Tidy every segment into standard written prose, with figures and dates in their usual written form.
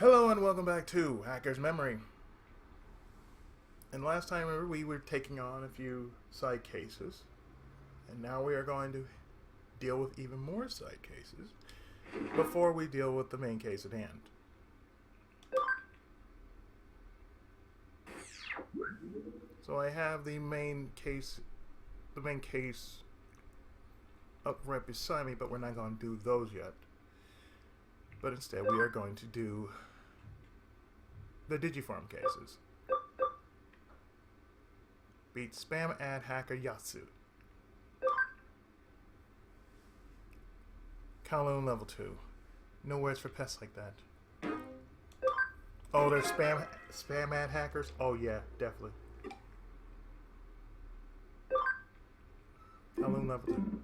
Hello and welcome back to Hacker's Memory. And last time we were taking on a few side cases, and now we are going to deal with even more side cases before we deal with the main case at hand. So I have the main case up right beside me, but we're not going to do those yet. But instead we are going to do the Digiform cases. Beat Spam Ad Hacker Yatsu. Kowloon level 2. No words for pests like that. Oh, there's spam ad hackers? Oh yeah, definitely. Kowloon level 2.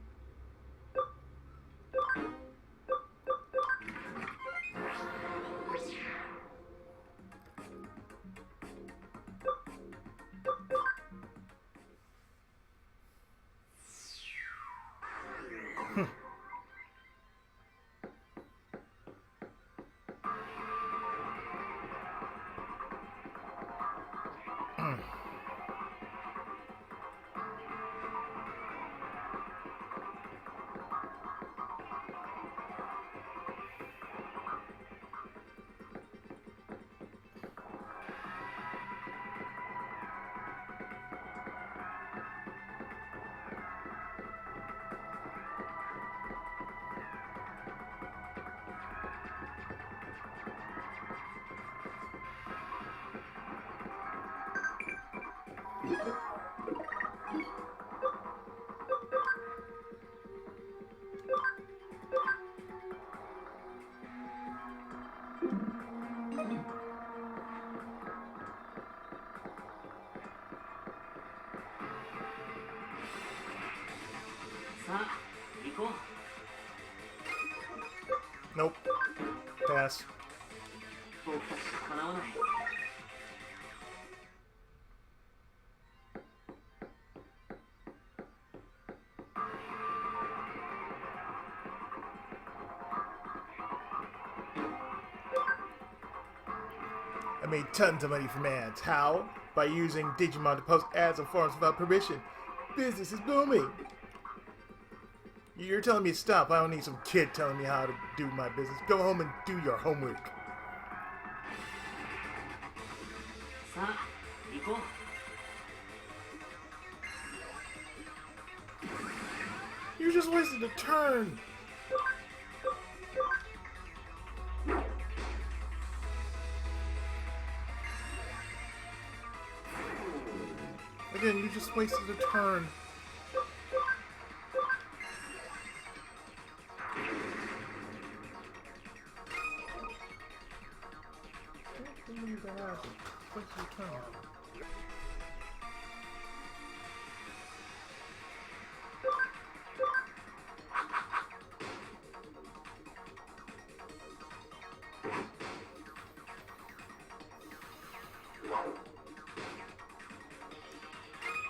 Nope. Pass. I made tons of money from ads. How? By using Digimon to post ads on forums without permission. Business is booming. You're telling me to stop. I don't need some kid telling me how to do my business. Go home and do your homework. You just wasted a turn. Again, you just wasted a turn.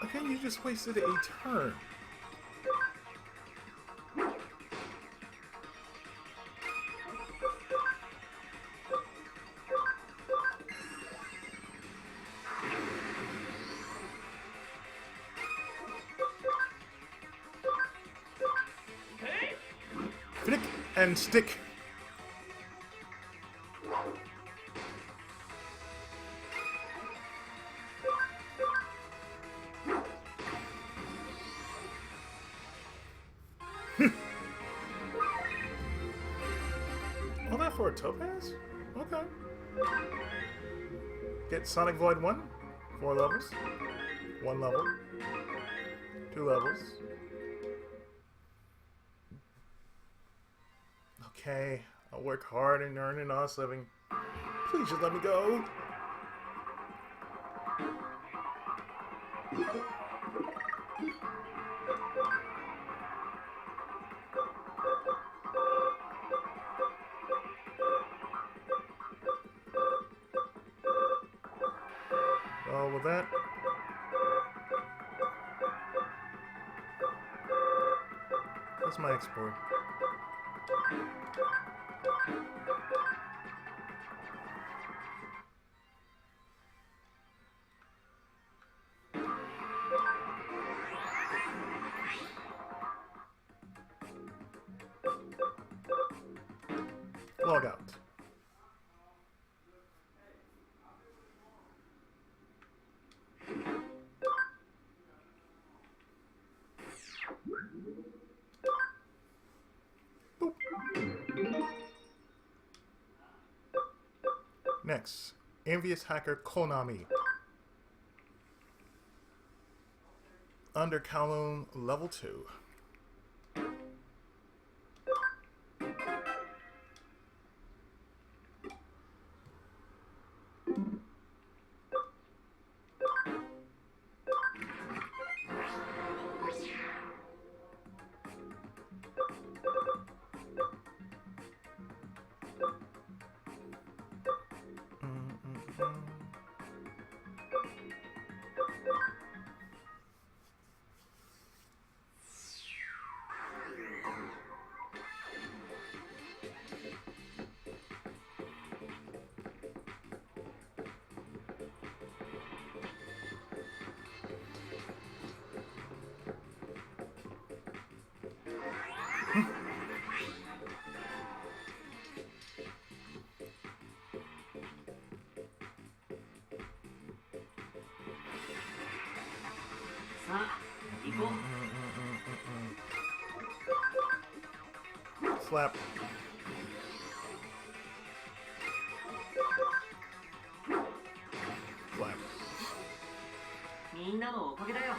Again, you just wasted a turn. Flick and stick. All that for a topaz? Okay. Get Sonic Void 1, 4 levels, 1 level, 2 levels. Okay, I'll work hard and earn an honest living. Please just let me go. Oh, with that. That's my export. Log out. Boop. Next, envious hacker Konami. Under Kowloon level 2. Slap. Slap. みんなのおかげだよ。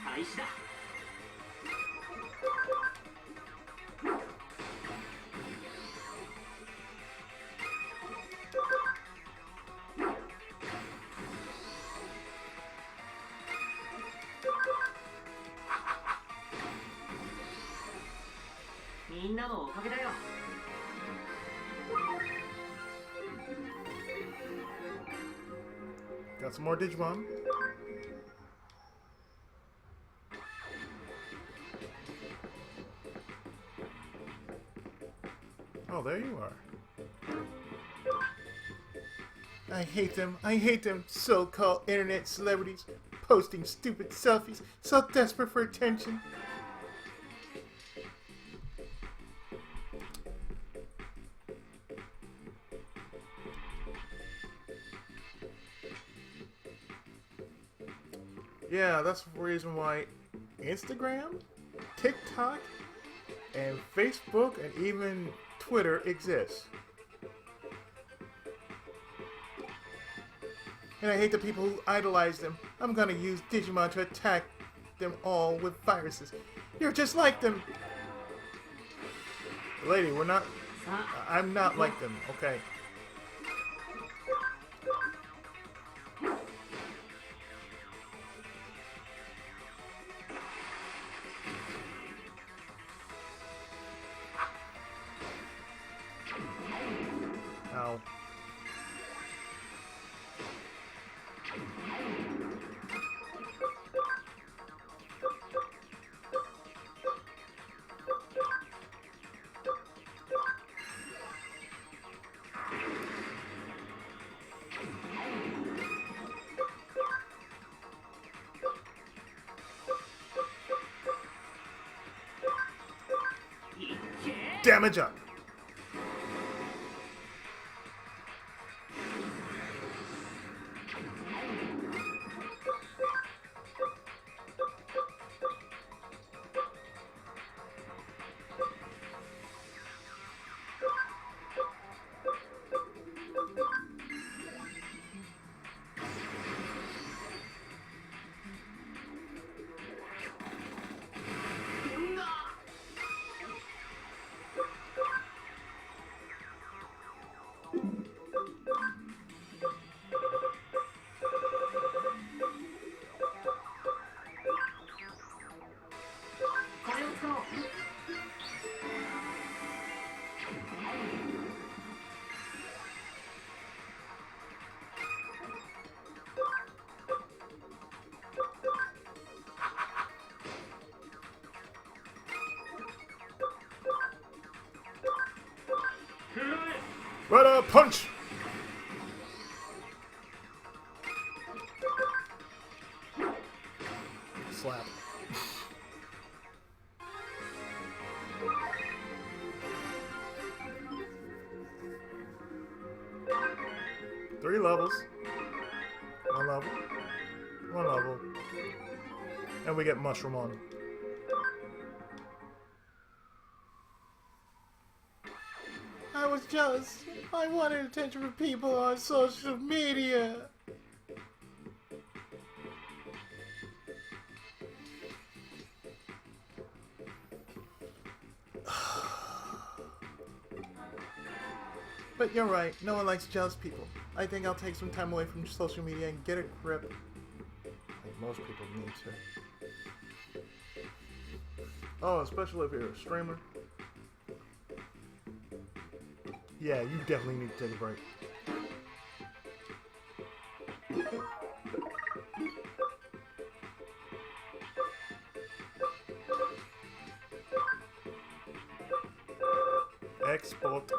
開始だ。みんなのおかげだよ。Got some more Digimon. Oh, there you are. I hate them. I hate them so-called internet celebrities posting stupid selfies, so desperate for attention. Yeah, that's the reason why Instagram, TikTok, and Facebook, and even Twitter exists. And I hate the people who idolize them. I'm gonna use Digimon to attack them all with viruses. You're just like them! Lady, we're not... I'm not like them, okay? Ow. Damage up! Right up, punch! Slap. Three levels. One level. One level. And we get mushroom on. I was jealous. I wanted attention from people on social media. But you're right, no one likes jealous people. I think I'll take some time away from social media and get a grip. Like most people need to. Oh, especially if you're a streamer. Yeah, you definitely need to take a break. Export.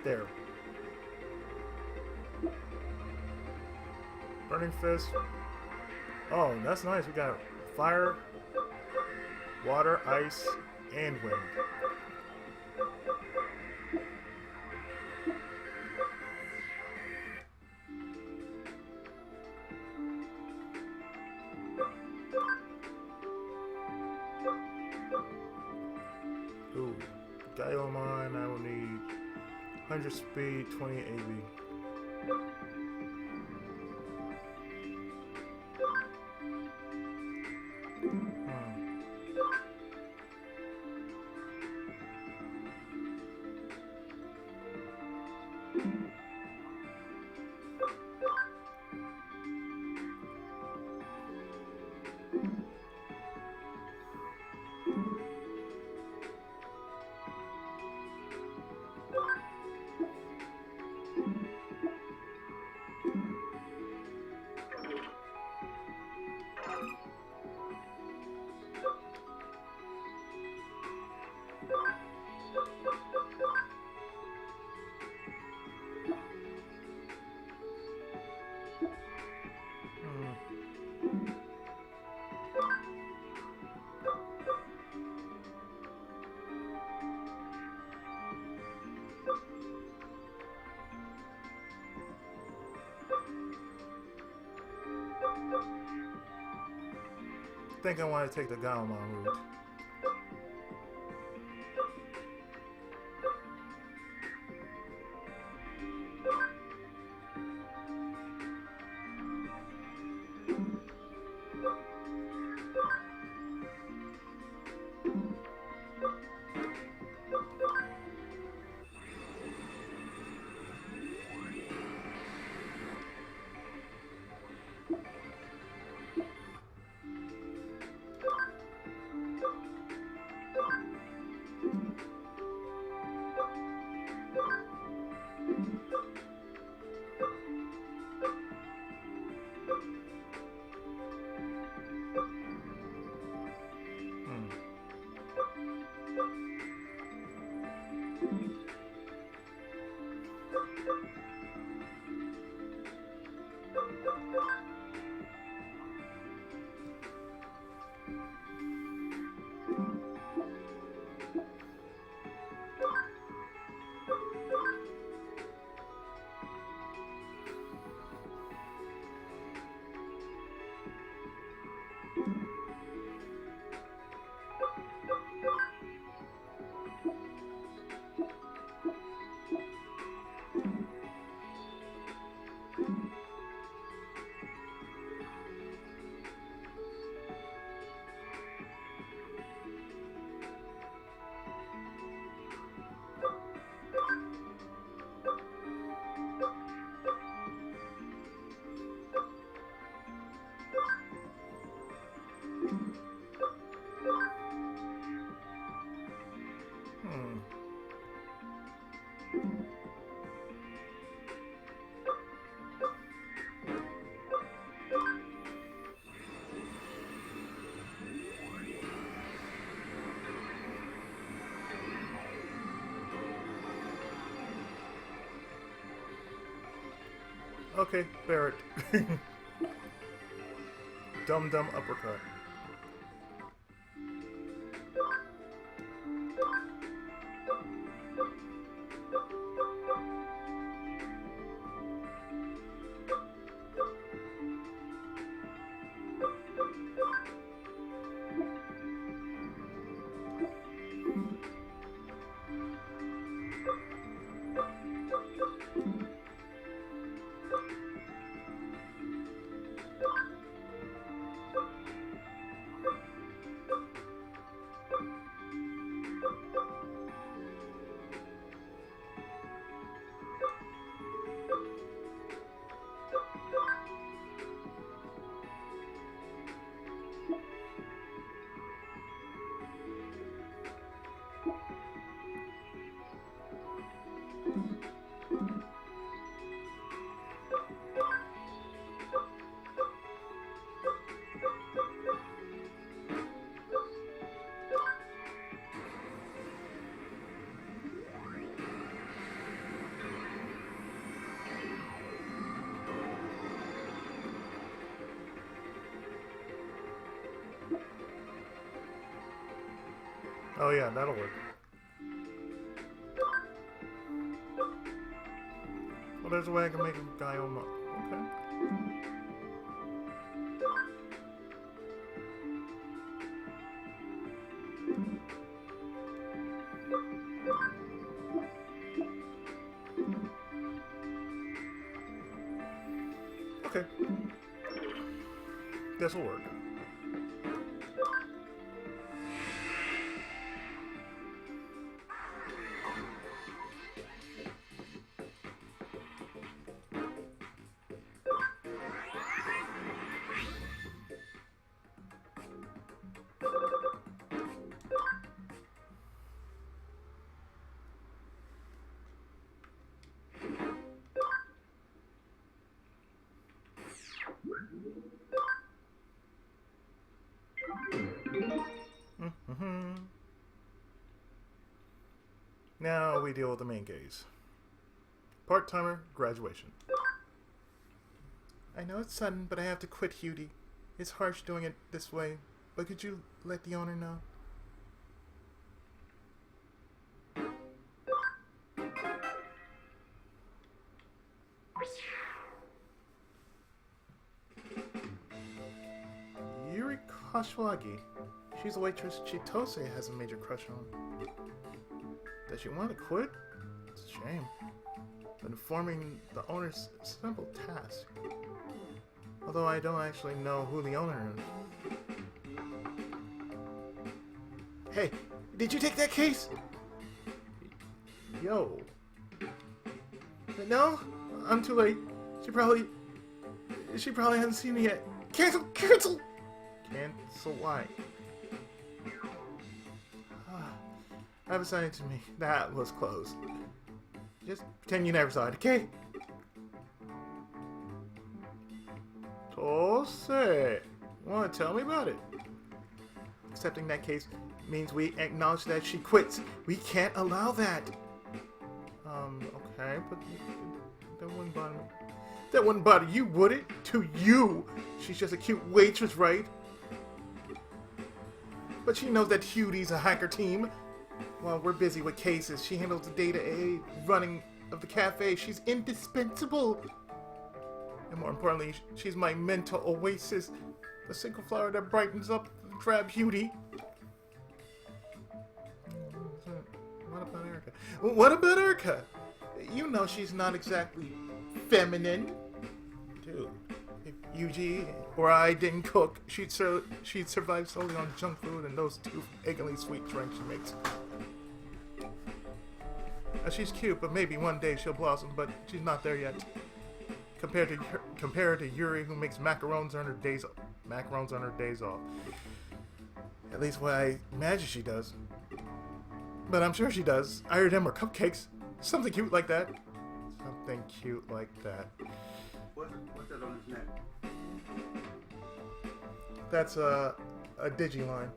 There. Burning Fist. Oh, that's nice. We got fire, water, ice, and wind. Ooh. Diamond, I will need 100 speed, 20 AV. I think I want to take the Gaomon route. Okay, Barrett. Dumb uppercut. Oh yeah, that'll work. Well, there's a way I can make a guy on my... Okay. Okay. This'll work. Now we deal with the main case. Part-timer graduation. I know it's sudden, but I have to quit Hudie. It's harsh doing it this way, but could you let the owner know? Yuri Kashiwagi. She's a waitress Chitose has a major crush on. Does she want to quit? It's a shame. But informing the owner's a simple task. Although I don't actually know who the owner is. Hey, did you take that case? Yo. No? I'm too late. She probably hasn't seen me yet. Cancel! Cancel! Cancel why? Have a sign to me. That was close. Just pretend you never saw it, okay? Tose, wanna tell me about it? Accepting that case means we acknowledge that she quits. We can't allow that. Okay, but that wouldn't bother me. That wouldn't bother you, would it? To you, she's just a cute waitress, right? But she knows that Hudie's a hacker team. While we're busy with cases, she handles the day-to-day running of the cafe. She's indispensable. And more importantly, she's my mental oasis. The single flower that brightens up the drab Hudie. What about Erica? What about Erica? You know she's not exactly feminine. Dude, if Yuji or I didn't cook, she'd survive solely on junk food and those two eggingly sweet drinks she makes. She's cute, but maybe one day she'll blossom, but she's not there yet. Compare her to Yuri, who makes macarons on her days off. At least what I imagine she does. But I'm sure she does. I heard them are cupcakes. Something cute like that. Something cute like that. What's that on his neck? That's a Digiline.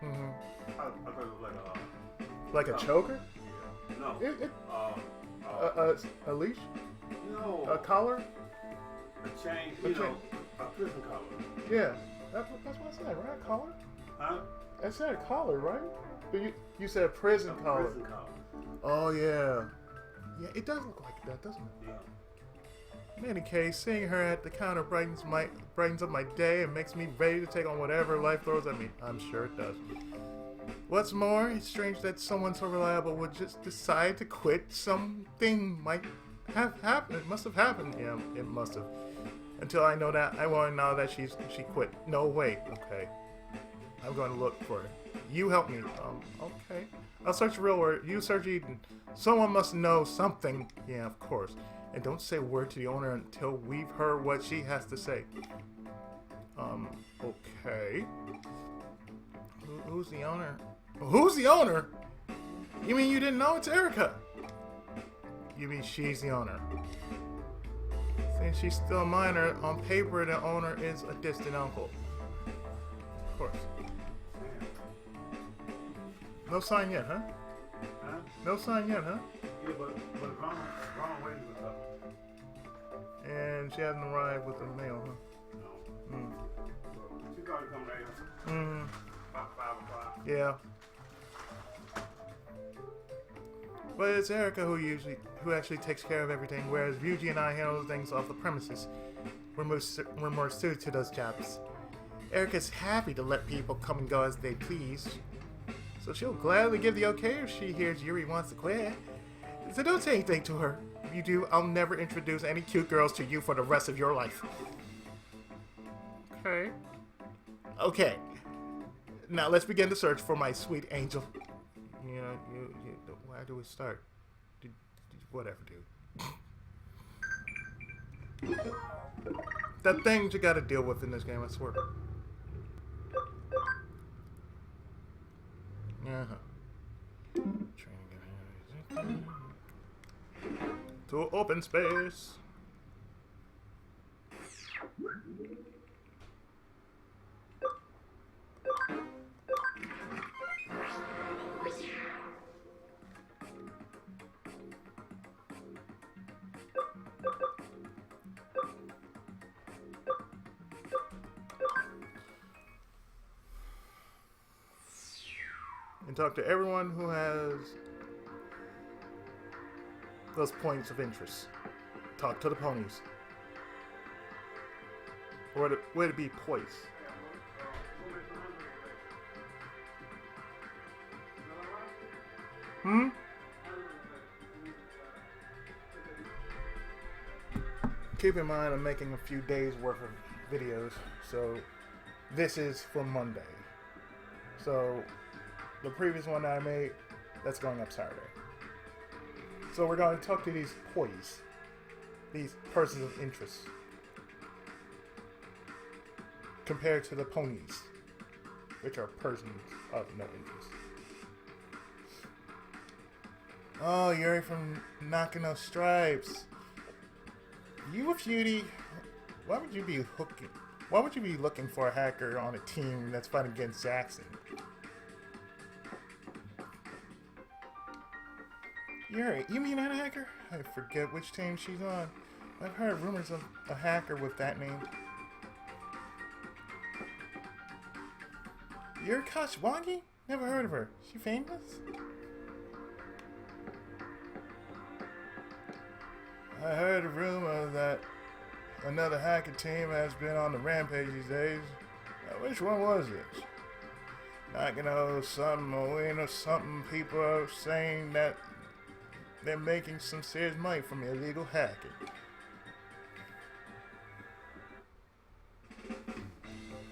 Mm-hmm. I thought it was Like a choker? No. A leash? No. A collar? A chain. A chain. A prison collar. Yeah. That's what I said, right? A collar? Huh? I said a collar, right? But you said a prison collar. Prison collar. Oh, yeah. Yeah, it does look like that, doesn't it? Yeah. In any case, seeing her at the counter brightens up my day and makes me ready to take on whatever life throws at me. I'm sure it does. What's more, it's strange that someone so reliable would just decide to quit. Something might have happened. It must have happened. Yeah, it must have. Until I know that, I want to know that she quit. No, wait. Okay. I'm going to look for her. You help me. Okay. I'll search the real word. You search Eden. Someone must know something. Yeah, of course. And don't say a word to the owner until we've heard what she has to say. Okay. Who's the owner? Who's the owner? You mean you didn't know? It's Erica. You mean she's the owner? Since she's still a minor, on paper the owner is a distant uncle. Of course. No sign yet, huh? Huh? No sign yet, huh? Yeah, but wrong way was up. And she hasn't arrived with the mail, huh? No. She probably come later. Mm. About 5 o'clock. Yeah. But it's Erica who actually takes care of everything, whereas Ryuji and I handle things off the premises. We're more suited to those jobs. Erica's happy to let people come and go as they please, so she'll gladly give the okay if she hears Yuri wants to quit. So don't say anything to her. If you do, I'll never introduce any cute girls to you for the rest of your life. Okay. Okay. Now let's begin the search for my sweet angel. You know, where do we start? Whatever, dude. That thing you gotta deal with in this game, I swear. To open space. And talk to everyone who has those points of interest. Talk to the ponies. Where to be poised. Keep in mind I'm making a few days worth of videos, so this is for Monday. So the previous one that I made, that's going up Saturday. So we're going to talk to these poise, these persons of interest, compared to the ponies, which are persons of no interest. Oh, Yuri from Knocking Those Stripes. You a Futy, why would you be looking for a hacker on a team that's fighting against Jackson? Yuri, you mean that hacker? I forget which team she's on. I've heard rumors of a hacker with that name. You're Kashwagi? Never heard of her. She famous? I heard a rumor that another hacker team has been on the rampage these days. Which one was it? I know something or something. People are saying that they're making some serious money from illegal hacking.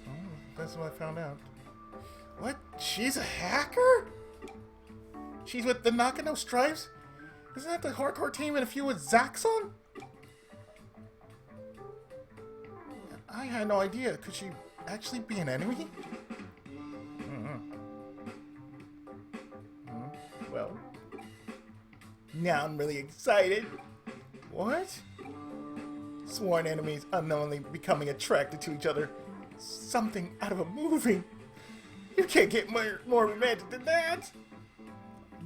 Oh, that's what I found out. What? She's a hacker? She's with the Nakano Stripes? Isn't that the hardcore team and a few with Zaxxon? I had no idea. Could she actually be an enemy? Well, now I'm really excited. What? Sworn enemies unknowingly becoming attracted to each other. Something out of a movie. You can't get more romantic than that.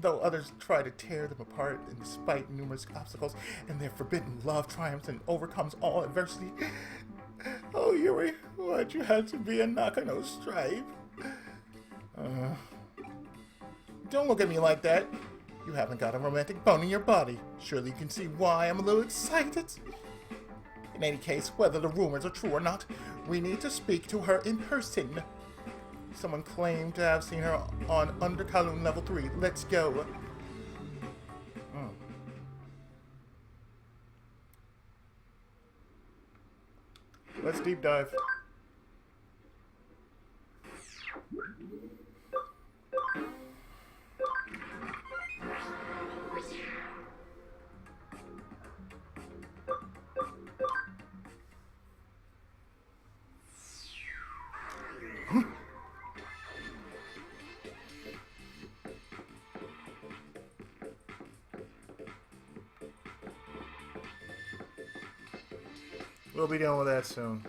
Though others try to tear them apart, and despite numerous obstacles, and their forbidden love triumphs and overcomes all adversity. Oh, Yuri, why'd you have to be a Nakano Stripe? Don't look at me like that. You haven't got a romantic bone in your body. Surely you can see why I'm a little excited. In any case, whether the rumors are true or not, we need to speak to her in person. Someone claimed to have seen her on Under Kowloon Level 3. Let's go. Let's deep dive. We'll be dealing with that soon.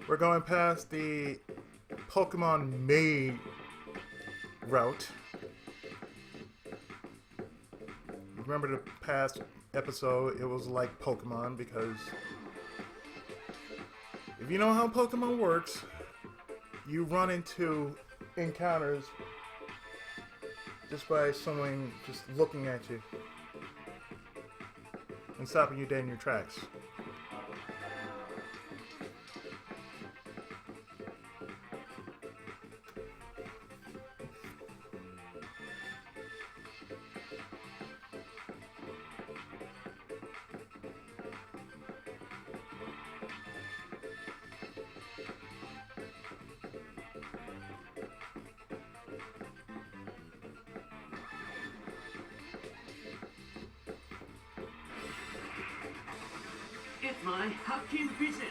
We're going past the Pokemon Maid route. Remember the past episode, it was like Pokemon because if you know how Pokemon works, you run into encounters just by someone just looking at you and stopping you dead in your tracks. It's my hacking business.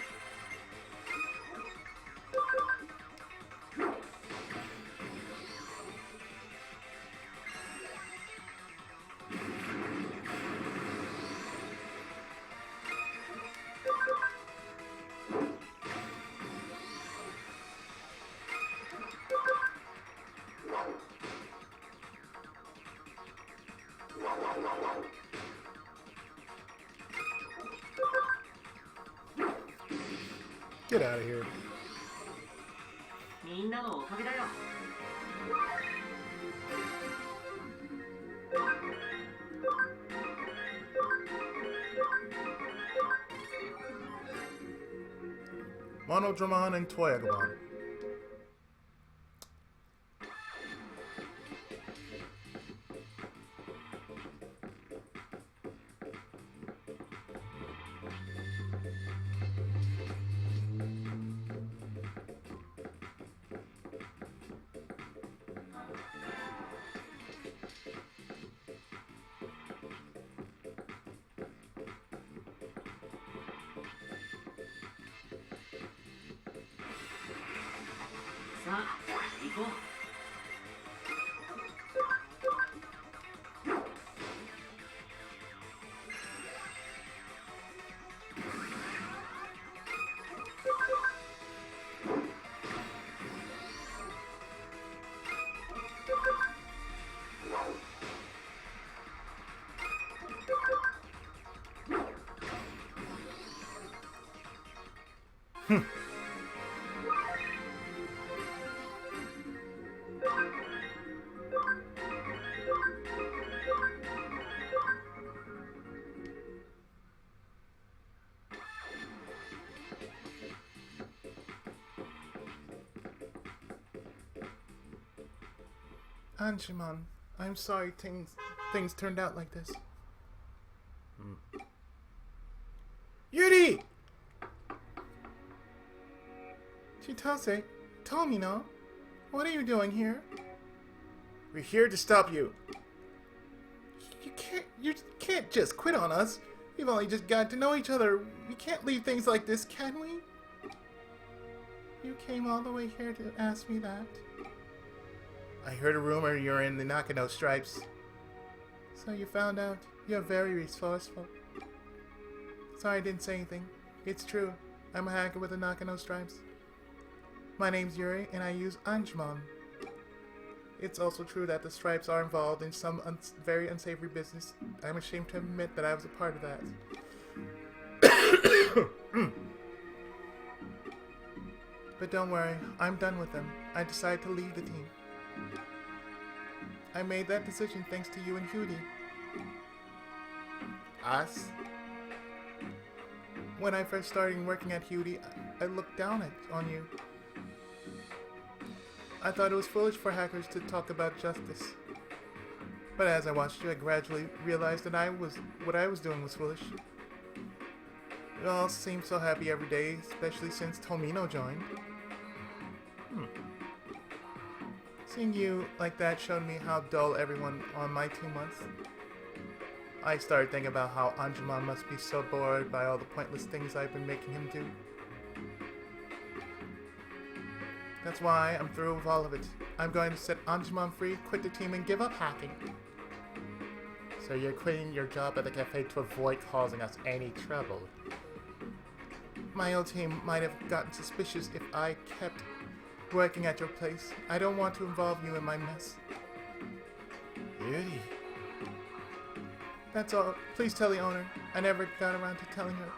Get out of here. みんなのおかげだよ。Monodramon and Toyagabon.さあ、行こう。Anjumon, I'm sorry things turned out like this. Yuri! Chitose, Tomino, what are you doing here? We're here to stop you. You can't just quit on us. We've only just got to know each other. We can't leave things like this, can we? You came all the way here to ask me that. I heard a rumor you're in the Nakano Stripes. So you found out. You're very resourceful. Sorry I didn't say anything. It's true. I'm a hacker with the Nakano Stripes. My name's Yuri, and I use Anjumon. It's also true that the Stripes are involved in some very unsavory business. I'm ashamed to admit that I was a part of that. But don't worry, I'm done with them. I decided to leave the team. I made that decision thanks to you and Hudi. Us? When I first started working at Hudi, I looked down on you. I thought it was foolish for hackers to talk about justice. But as I watched you, I gradually realized that what I was doing was foolish. You all seem so happy every day, especially since Tomino joined. Seeing you like that showed me how dull everyone on my team was. I started thinking about how Anjumon must be so bored by all the pointless things I've been making him do. That's why I'm through with all of it. I'm going to set Anjumon free, quit the team, and give up hacking. So you're quitting your job at the cafe to avoid causing us any trouble. My old team might have gotten suspicious if I kept working at your place. I don't want to involve you in my mess. Really? That's all. Please tell the owner. I never got around to telling her.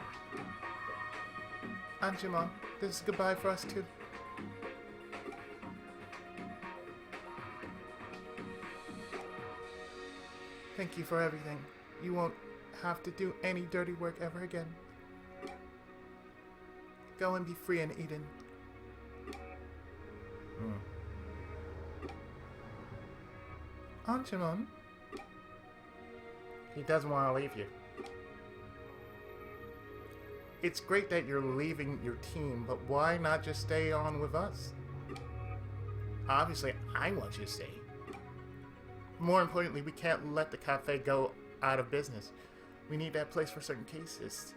Anjumon, this is goodbye for us too. Thank you for everything. You won't have to do any dirty work ever again. Go and be free in Eden. Anjumon? He doesn't want to leave you. It's great that you're leaving your team, but why not just stay on with us? Obviously, I want you to stay. More importantly, we can't let the cafe go out of business. We need that place for certain cases.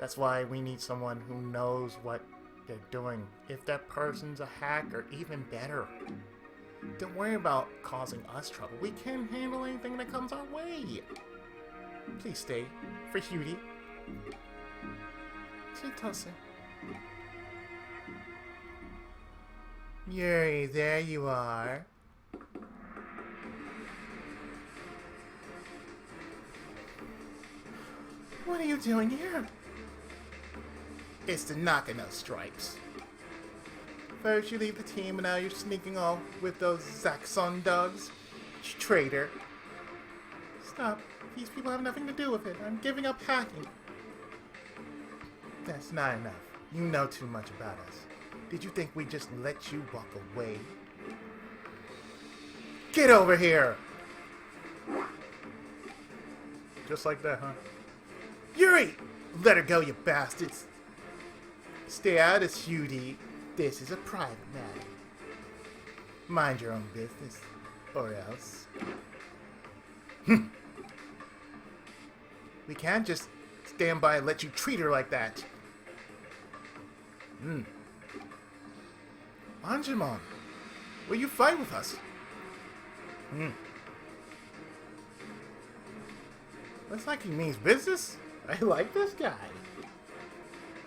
That's why we need someone who knows what they're doing. If that person's a hacker, even better. Don't worry about causing us trouble. We can handle anything that comes our way. Please stay. For Hudi. Chitose. Yuri, there you are. What are you doing here? It's the Nakano Stripes. First you leave the team and now you're sneaking off with those Zaxxon dogs. Traitor. Stop. These people have nothing to do with it. I'm giving up hacking. That's not enough. You know too much about us. Did you think we'd just let you walk away? Get over here! Just like that, huh? Yuri! Let her go, you bastards! Stay out of Hudi. This is a private matter. Mind your own business. Or else. We can't just stand by and let you treat her like that. Anjumon, will you fight with us? Looks like he means business. I like this guy.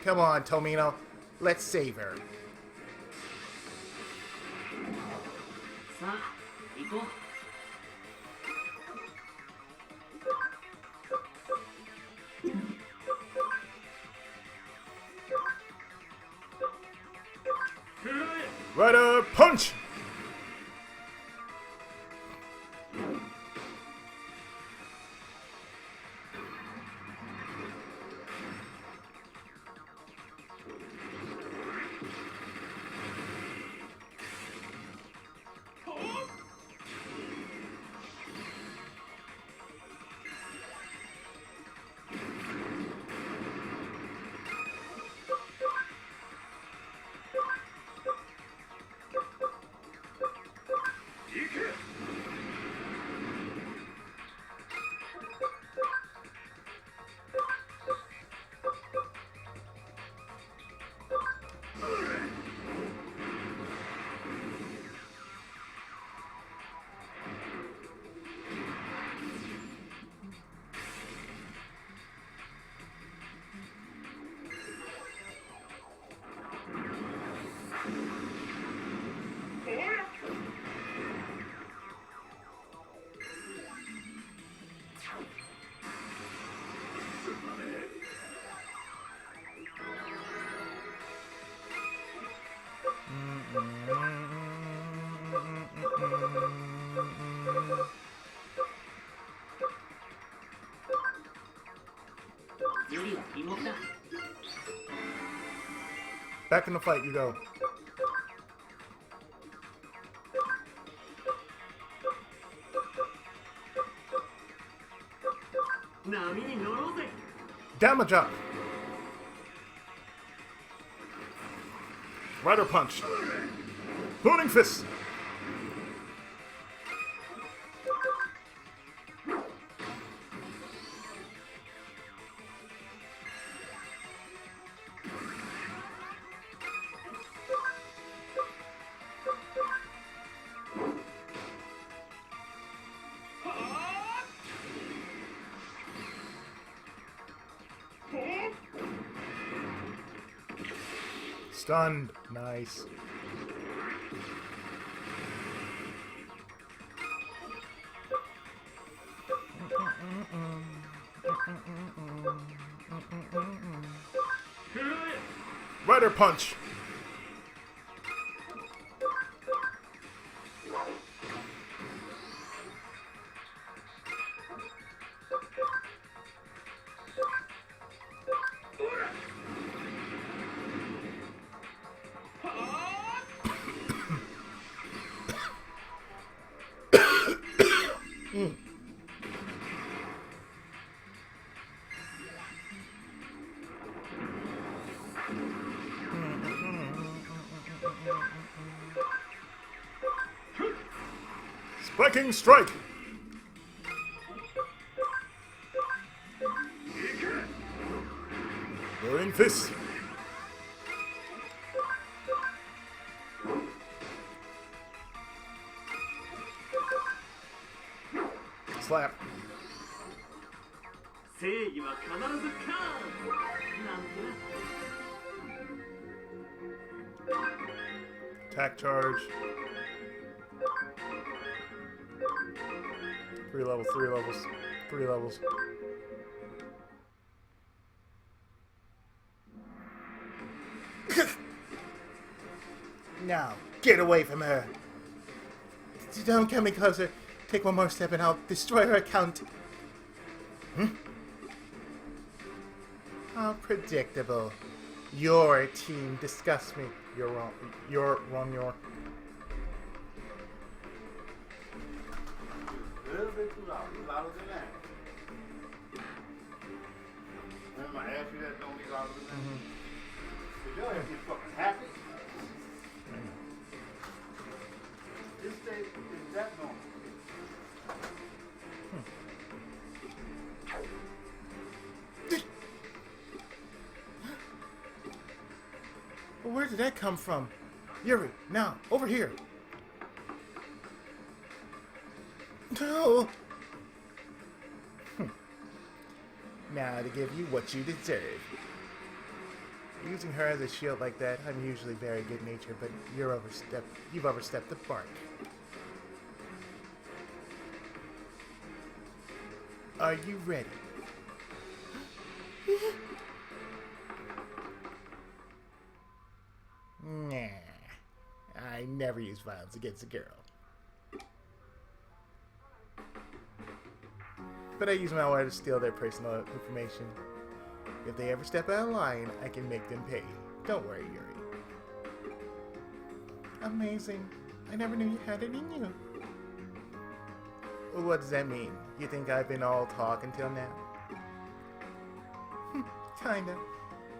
Come on, Tomino. Let's save her. さあ行こう Rider punch! Back in the fight you go. Damage up. Rider punch. Booning fist. Stunned. Nice. Rider punch. Spiking strike. Burning fist. Slap. Attack charge. 3 levels, 3 levels, 3 levels. Now, get away from her. Don't come any closer. Take one more step and I'll destroy her account. How predictable. Your team disgusts me. You're wrong. You're wrong. You're. A little bit too loud. It's louder than that. Remember I asked you that, don't be louder than that? If y'all have to be fucking happy, this day is that normal. Well, where did that come from? Yuri, now, over here. No! Now to give you what you deserve. Using her as a shield like that, I'm usually very good-natured, but you've overstepped the mark. Are you ready? Nah. I never use violence against a girl. But I use malware to steal their personal information. If they ever step out of line, I can make them pay. Don't worry, Yuri. Amazing. I never knew you had it in you. Well, what does that mean? You think I've been all talk until now? Kinda.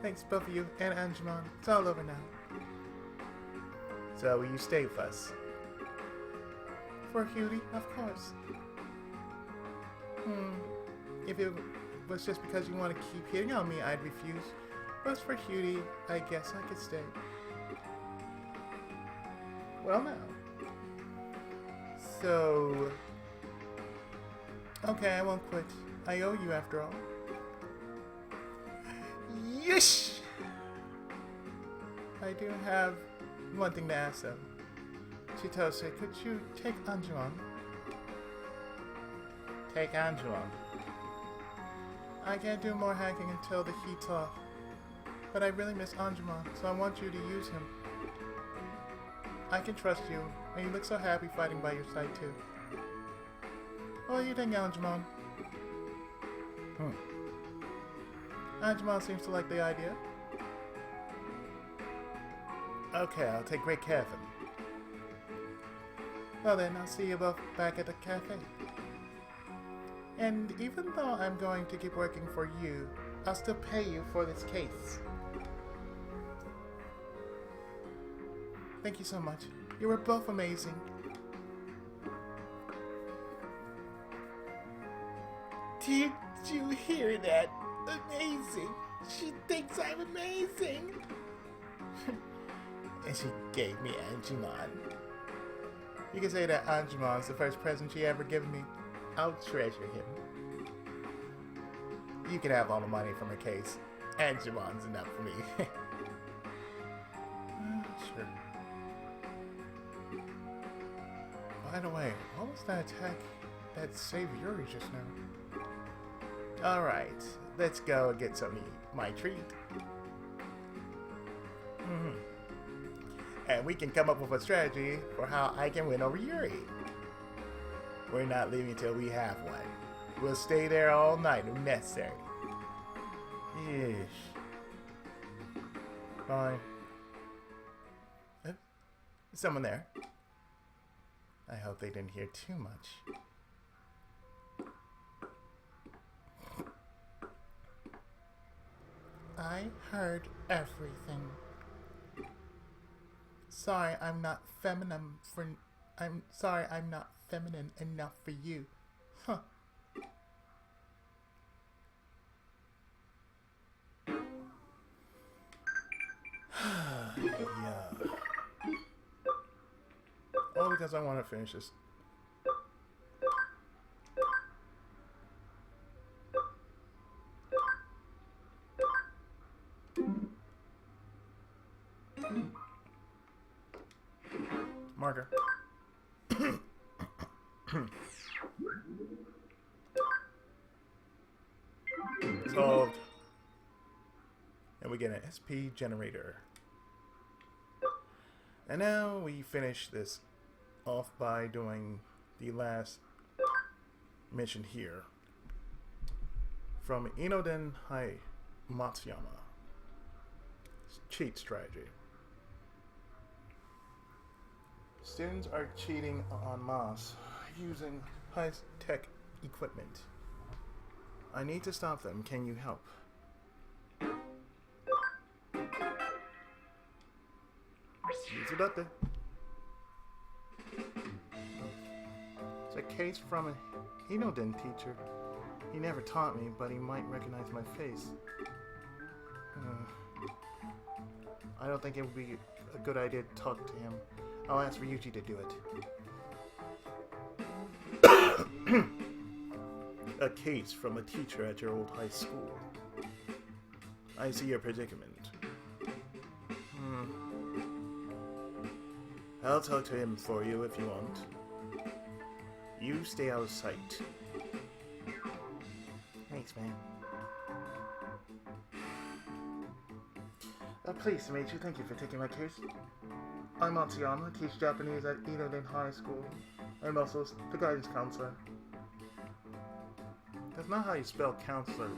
Thanks both of you and Anjumon. It's all over now. So will you stay with us? For Hughie, of course. If it was just because you want to keep hitting on me, I'd refuse. But for Hughie, I guess I could stay. Well now. So... Okay, I won't quit. I owe you after all. Yes! I do have one thing to ask though. Chitose, could you take Anjuon? Take Anjuon. I can't do more hacking until the heat's off. But I really miss Anjuman, so I want you to use him. I can trust you, and you look so happy fighting by your side too. What do you think, Anjuman? Anjuman seems to like the idea. Okay, I'll take great care of him. Well then, I'll see you both back at the cafe. And even though I'm going to keep working for you, I'll still pay you for this case. Thank you so much. You were both amazing. Did you hear that? Amazing. She thinks I'm amazing. And she gave me Anjumon. You can say that Anjumon's the first present she ever given me. I'll treasure him. You can have all the money from her case. Anjumon's enough for me. Sure. By the way, what was that attack that saved Yuri just now? Alright, let's go and get some my treat. And we can come up with a strategy for how I can win over Yuri. We're not leaving until we have one. We'll stay there all night if necessary. Yeesh. Fine. Someone there. I hope they didn't hear too much. I heard everything. Sorry, I'm not feminine for. I'm sorry, I'm not feminine enough for you. Huh. Yeah. Oh, because I want to finish this. Marker. Solved. And we get an SP generator. And now we finish this off by doing the last mission here. From Inoden Hai Matsuyama. Cheat strategy. Students are cheating on Mas using high-tech equipment. I need to stop them. Can you help? It's a case from a Inoden teacher. He never taught me, but he might recognize my face. I don't think it would be a good idea to talk to him. I'll ask Ryuji to do it. A case from a teacher at your old high school. I see your predicament. I'll talk to him for you if you want. You stay out of sight. Thanks, man. Pleased to meet you. Thank you for taking my case. I'm Matsuyama, teach Japanese at Inoden High School. I'm also the guidance counselor. That's not how you spell counselor.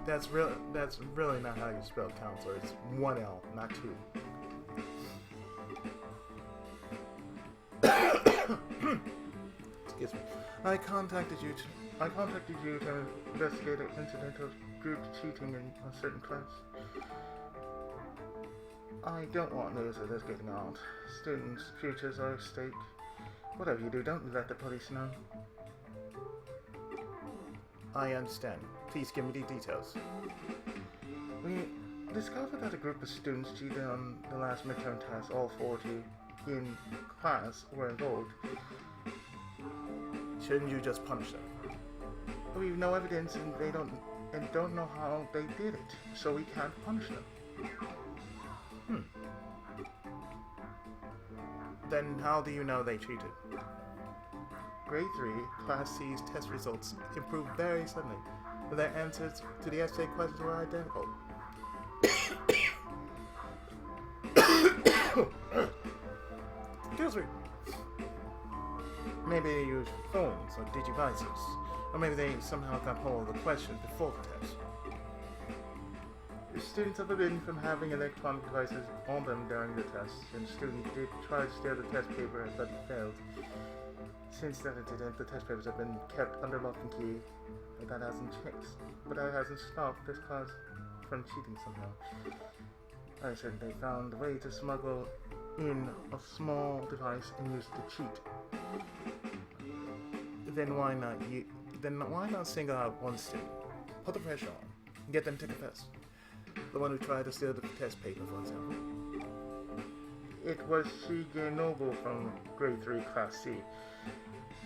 That's really not how you spell counselor. It's one L, not two. Excuse me. I contacted you to investigate an incident of group cheating in a certain class. I don't want news of this getting out. Students' futures are at stake. Whatever you do, don't let the police know. I understand. Please give me the details. We discovered that a group of students cheated on the last midterm test. All 40 in class were involved. Shouldn't you just punish them? We have no evidence and don't know how they did it, so we can't punish them. Then how do you know they cheated? Grade 3, Class C's test results improved very suddenly, but their answers to the essay questions were identical. Excuse me. Maybe they used phones or digivices, or maybe they somehow got hold of the questions before the test. The students are forbidden from having electronic devices on them during the test, and the student did try to steal the test paper but failed. Since that incident, the test papers have been kept under lock and key, but that hasn't stopped this class from cheating somehow. I said they found a way to smuggle in a small device and use it to cheat. Then why not single out one student? Put the pressure on. Get them to confess. The one who tried to steal the test paper, for example. It was Shigenobu from grade 3 class C.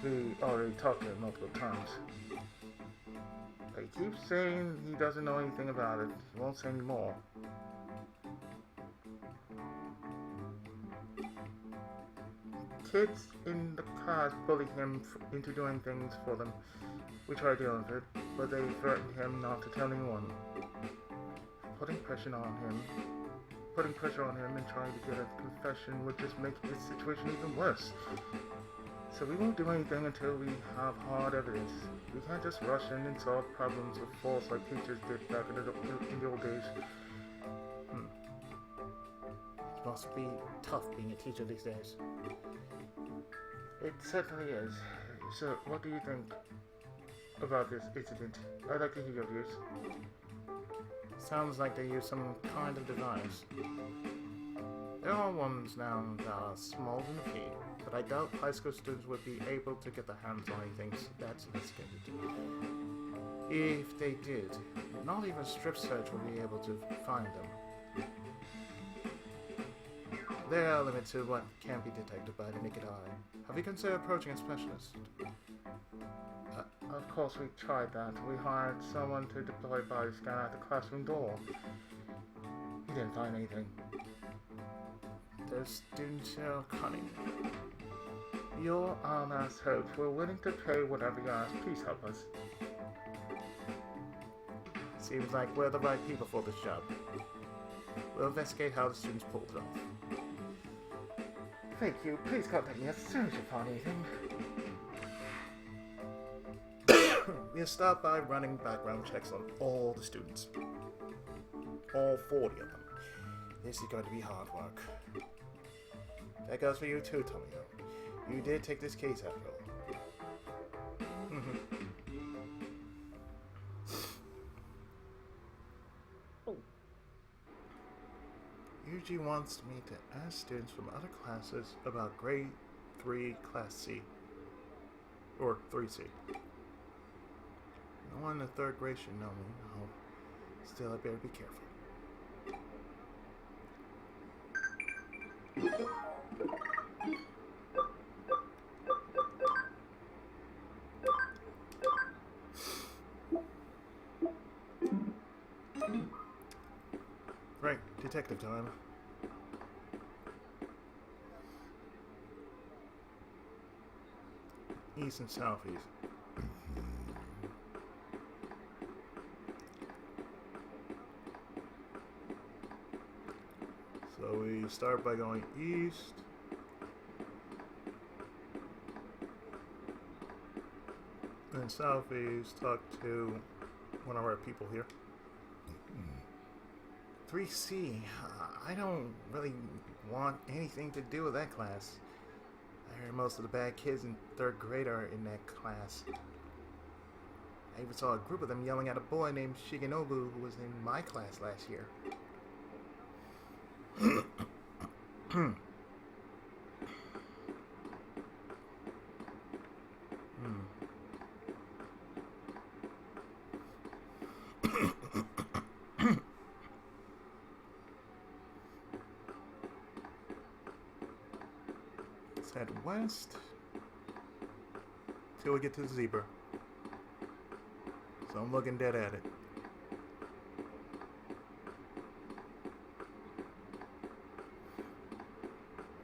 We already talked to him multiple times. But he keeps saying he doesn't know anything about it. He won't say any more. Kids in the class bully him into doing things for them. We try dealing with it, but they threaten him not to tell anyone. Putting pressure on him and trying to get a confession would just make his situation even worse. So we won't do anything until we have hard evidence. We can't just rush in and solve problems with force like teachers did back in the old days. It must be tough being a teacher these days. It certainly is. So, what do you think about this incident? I'd like to hear your views. Sounds like they use some kind of device. There are ones now that are small and feet, but I doubt high school students would be able to get their hands on anything that sophisticated. If they did, not even a strip search would be able to find them. There are limits to what can be detected by the naked eye. Have you considered approaching a specialist? Of course we tried that. We hired someone to deploy body scan at the classroom door. He didn't find anything. Those students are cunning. You're our last hope. We're willing to pay whatever you ask. Please help us. Seems like we're the right people for this job. We'll investigate how the students pulled it off. Thank you. Please contact me as soon as you find anything. We'll start by running background checks on all the students. All 40 of them. This is going to be hard work. That goes for you too, Tomio. You did take this case after all. Yuji wants me to ask students from other classes about grade 3 class C. Or 3C. No one in the 3rd grade should know me. No. Still, I better be careful. Right, detective time. East and southeast. So we start by going east. And southeast, talk to one of our people here. 3C. I don't really want anything to do with that class. I heard most of the bad kids in 3rd grade are in that class. I even saw a group of them yelling at a boy named Shigenobu who was in my class last year. Let's head west till we get to the zebra. So I'm looking dead at it.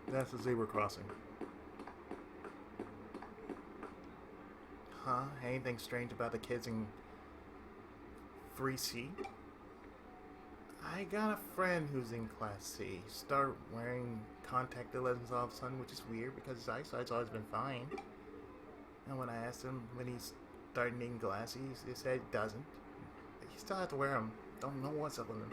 That's the zebra crossing. Huh? Anything strange about the kids in 3C? I got a friend who's in Class C. Start wearing contact lenses all of a sudden, which is weird because his eyesight's always been fine. And when I asked him when he's starting needing glasses, he said he doesn't. But he still has to wear them. Don't know what's up with him.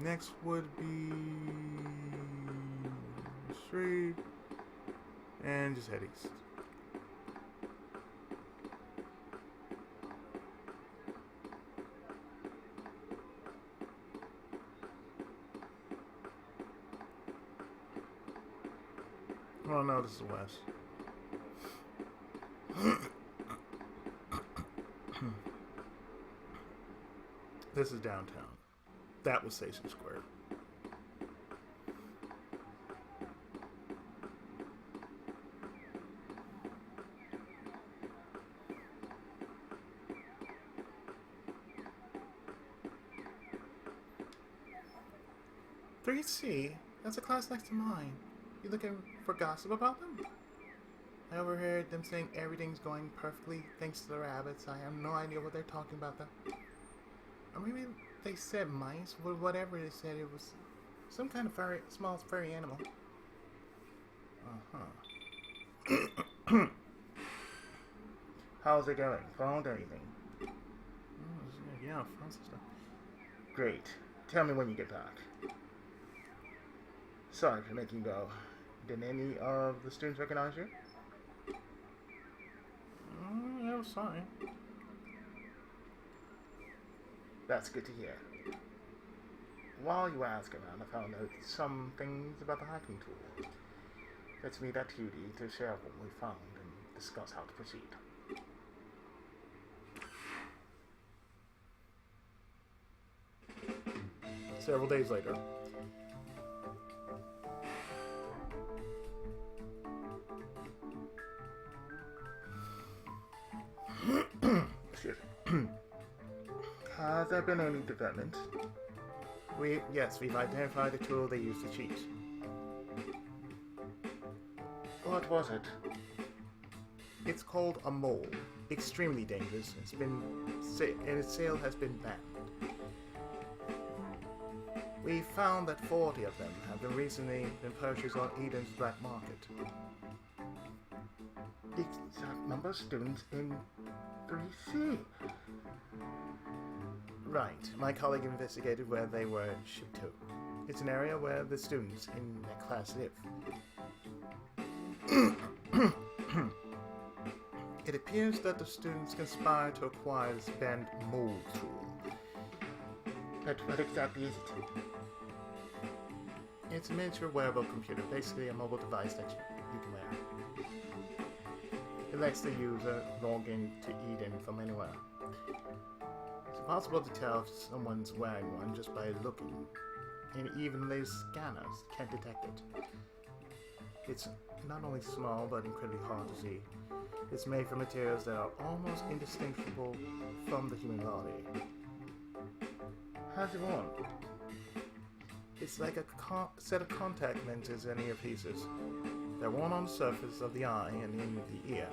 Next would be street and just head east. Oh no, this is west. This is downtown. That was Station Square. "3C? That's a class next to mine. You looking for gossip about them?" "I overheard them saying everything's going perfectly thanks to the rabbits. I have no idea what they're talking about though." Or maybe they said mice, or whatever they said. It was some kind of furry, small furry animal. "How's it going? Found anything?" Yeah, found some stuff." "Great. Tell me when you get back." "Sorry for making you go. Did any of the students recognize you?" "Yeah, I was fine." "That's good to hear. While you were asking around, I found out some things about the hacking tool. Let's meet at duty to share what we found and discuss how to proceed." Several days later. Excuse me. Has there been any development? Yes, we've identified the tool they used to cheat. What was it? It's called a mole. Extremely dangerous. Its sale has been banned. We found that 40 of them have recently been purchased on Eden's black market. The exact number of students in 3C. Right. My colleague investigated where they were shipped to. It's an area where the students in that class live. It appears that the students conspired to acquire this banned mole tool. But what exactly is it? It's a miniature wearable computer, basically a mobile device that you can wear. It lets the user log in to Eden from anywhere. It's possible to tell if someone's wearing one just by looking, and even the scanners can't detect it. It's not only small, but incredibly hard to see. It's made from materials that are almost indistinguishable from the human body. How's it worn? It's like a set of contact lenses in ear pieces. They're worn on the surface of the eye and in the ear.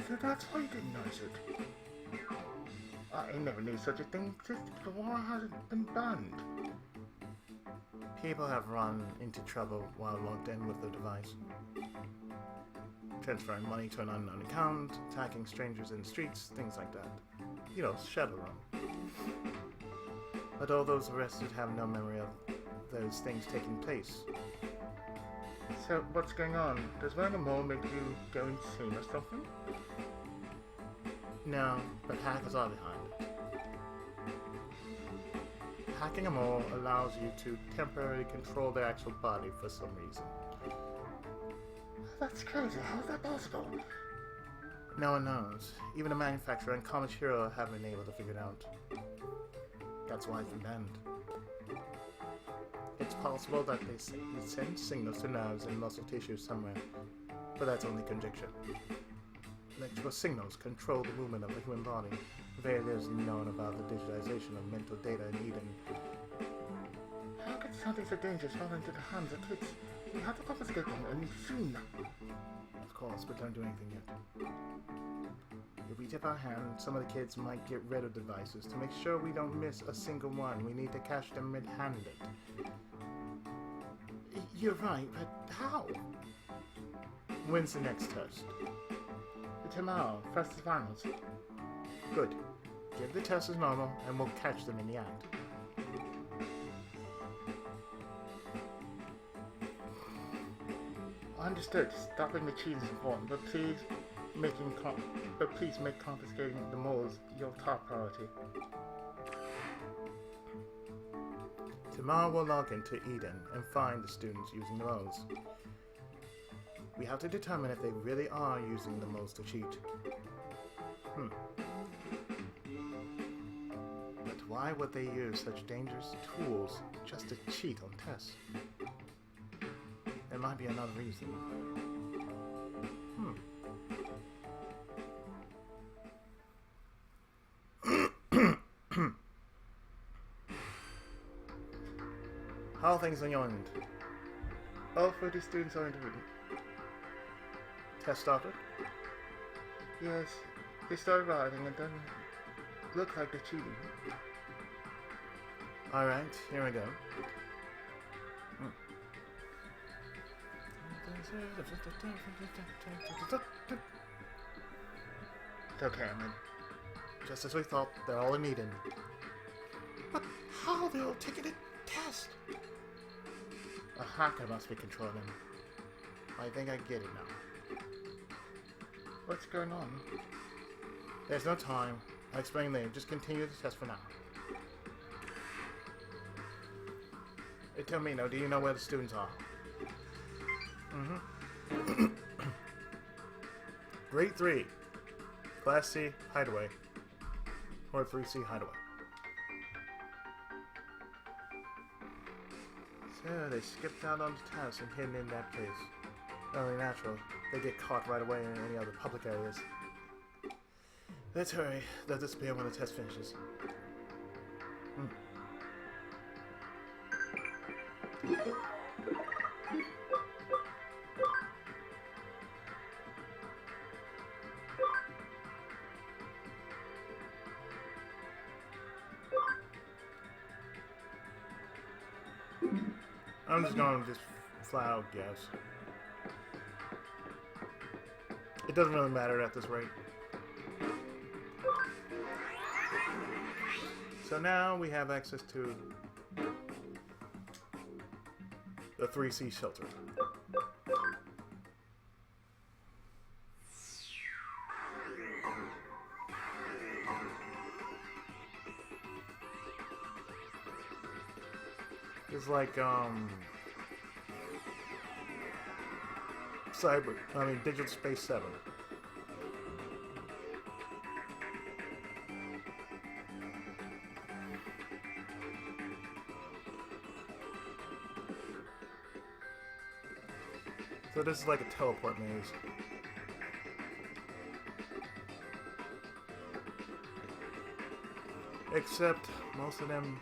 So that's why you didn't notice it. I never knew such a thing existed, so why has it been banned? People have run into trouble while logged in with the device. Transferring money to an unknown account, attacking strangers in the streets, things like that. You know, Shadowrun. But all those arrested have no memory of those things taking place. So, what's going on? Does wearing a mole make you go insane or something? No, but hackers are behind it. Hacking a mole allows you to temporarily control their actual body for some reason. That's crazy. How is that possible? No one knows. Even the manufacturer and Kunio-kun haven't been able to figure it out. That's why it's been banned. It's possible that they send signals to nerves and muscle tissue somewhere, but that's only conjecture. Electrical signals control the movement of the human body. Very little is known about the digitization of mental data in Eden. How could something so dangerous fall into the hands of kids? We have to confiscate them and soon. Of course, but don't do anything yet. If we tip our hand, some of the kids might get rid of devices. To make sure we don't miss a single one, we need to catch them red-handed. You're right, but how? When's the next test? Tomorrow, first the finals. Good. Give the test as normal, and we'll catch them in the end. Understood. Stopping the cheese is important, but please make confiscating the moles your top priority. Tomorrow we'll log into Eden and find the students using the moles. We have to determine if they really are using the moles to cheat. But why would they use such dangerous tools just to cheat on tests? There might be another reason. How are things on your end? All 30 students are interviewed. Test started? Yes, they started writing and doesn't look like they're cheating. Alright, here we go. It's okay, I mean, just as we thought, they're all in Eden. But how they're all taking a test? A hacker must be controlling them. I think I get it now. What's going on? There's no time. I'll explain later. Just continue the test for now. Hey, tell me now, do you know where the students are? Grade 3. Class C, Hideaway. Or 3C, Hideaway. So, they skipped out on the test and hidden in that place. Only natural. They get caught right away in any other public areas. Let's hurry. They'll disappear when the test finishes. I'm just going to just flat out guess. It doesn't really matter at this rate. So now we have access to the 3C shelter. It's like Digital Space 7. So this is like a teleport maze. Except most of them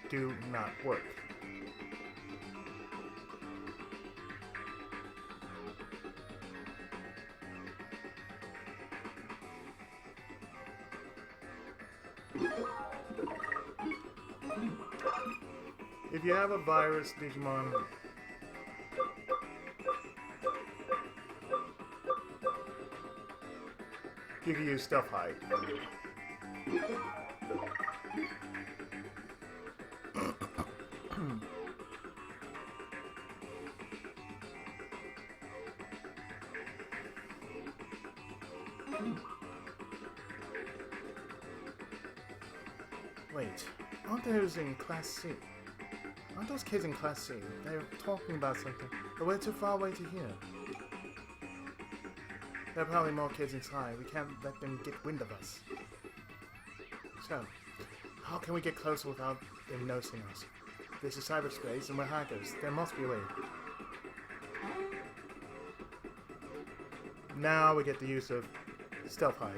do not work. If you have a virus Digimon, you can use Stealth Hide. Wait, aren't those in Class C? Aren't those kids in Class C? They're talking about something, but we're too far away to hear. There are probably more kids inside. We can't let them get wind of us. So, how can we get closer without them noticing us? This is cyberspace and we're hackers. There must be a way. Now we get the use of Stealth Hide.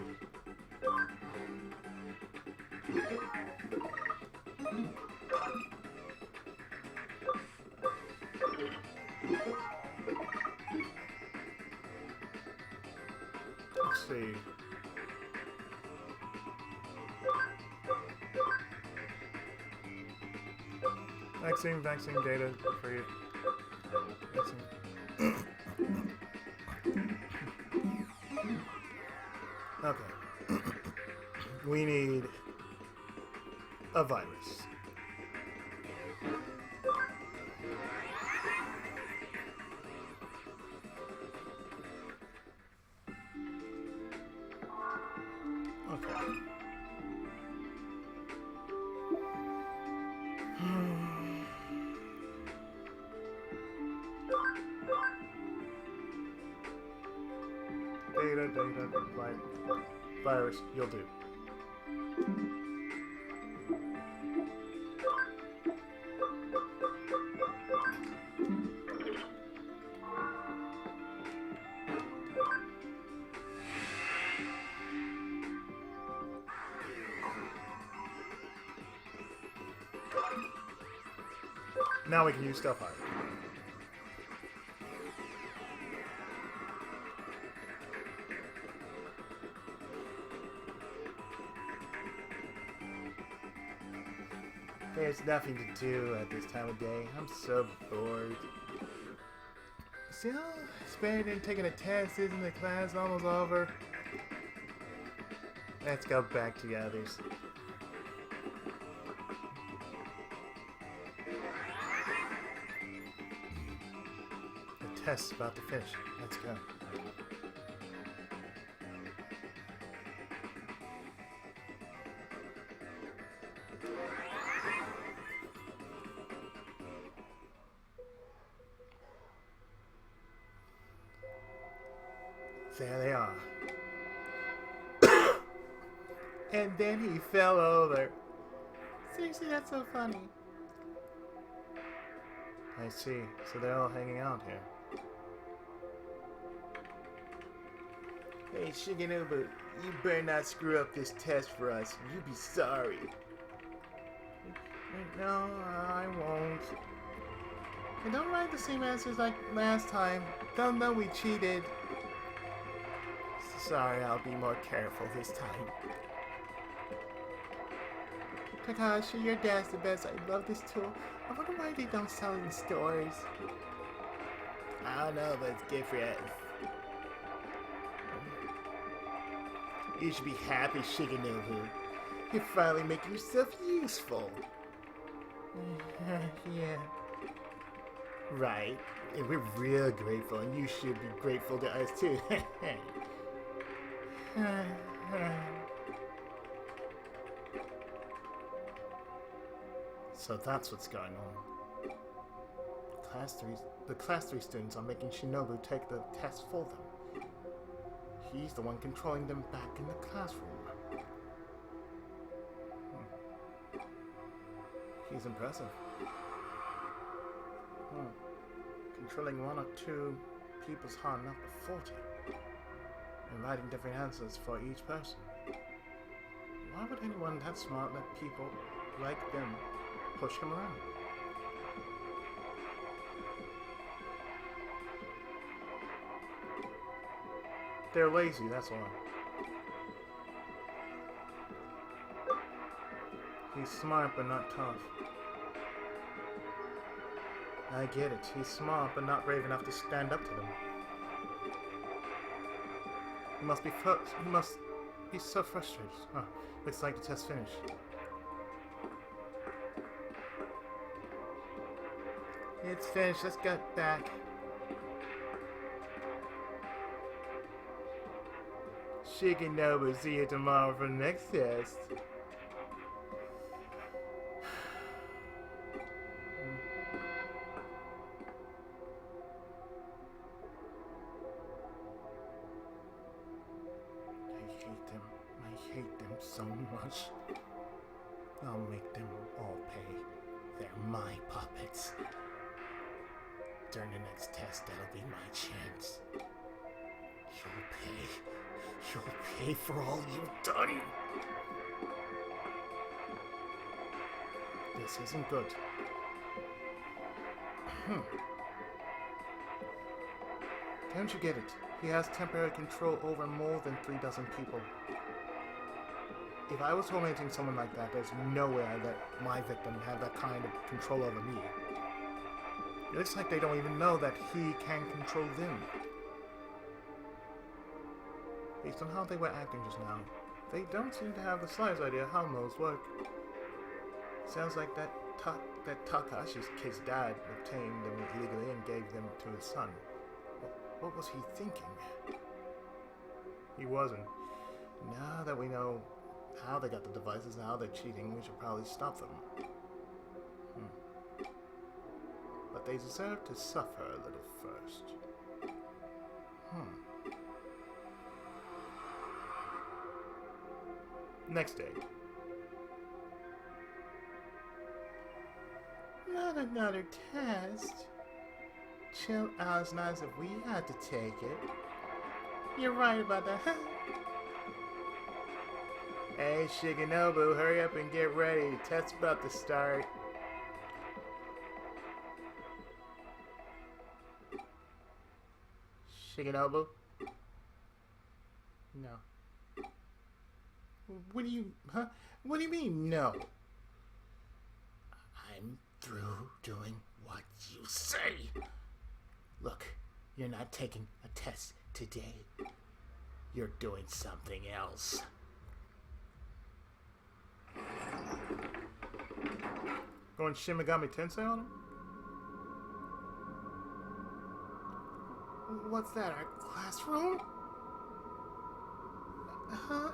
Let's see. Vaccine data for you. Okay. We need a virus. Okay. Virus, you'll do. Now we can use Stealth Fire. There's nothing to do at this time of day. I'm so bored. Still, it's better than taking a test, isn't the class almost over? Let's go back to the others. The test's about to finish. Let's go. There they are. And then he fell over. Seriously, that's so funny. I see. So they're all hanging out here. Hey, Shigenobu, you better not screw up this test for us. You'd be sorry. No, I won't. And don't write the same answers like last time. Don't know we cheated. Sorry, I'll be more careful this time. Takashi, your dad's the best. I love this tool. I wonder why they don't sell it in stores. I don't know, but it's good for you. You should be happy, Shigenobu. You're finally making yourself useful. Yeah. Right. And we're real grateful, and you should be grateful to us too. So that's what's going on. The class 3 students are making Shinobu take the test for them. He's the one controlling them back in the classroom. He's impressive. Controlling 1 or 2 people's hard enough to 40. And writing different answers for each person. Why would anyone that smart let people like them push him around? They're lazy, that's why. He's smart but not tough. I get it. He's smart but not brave enough to stand up to them. He must be so frustrated. Oh, looks like the test finished. It's finished. Let's get back. Shigenobu, see you tomorrow for the next test. I hate them so much. I'll make them all pay. They're my puppets. During the next test, that'll be my chance. You'll pay. You'll pay for all you've done. This isn't good. Don't you get it? He has temporary control over more than 3 dozen people. If I was tormenting someone like that, there's no way I'd let my victim have that kind of control over me. It looks like they don't even know that he can control them. Based on how they were acting just now, they don't seem to have the slightest idea how modes work. Sounds like that Takashi's kid's dad obtained them illegally and gave them to his son. What was he thinking? He wasn't. Now that we know how they got the devices and how they're cheating, we should probably stop them. But they deserve to suffer a little first. Next day. Not another test. Chill out, it's nice if we had to take it. You're right about that. Hey, Shigenobu, hurry up and get ready. Test's about to start. Shigenobu? No. What do you mean, no? I'm through doing what you say. Look, you're not taking a test today. You're doing something else. Going Shimigami Tensei on him? What's that, our classroom?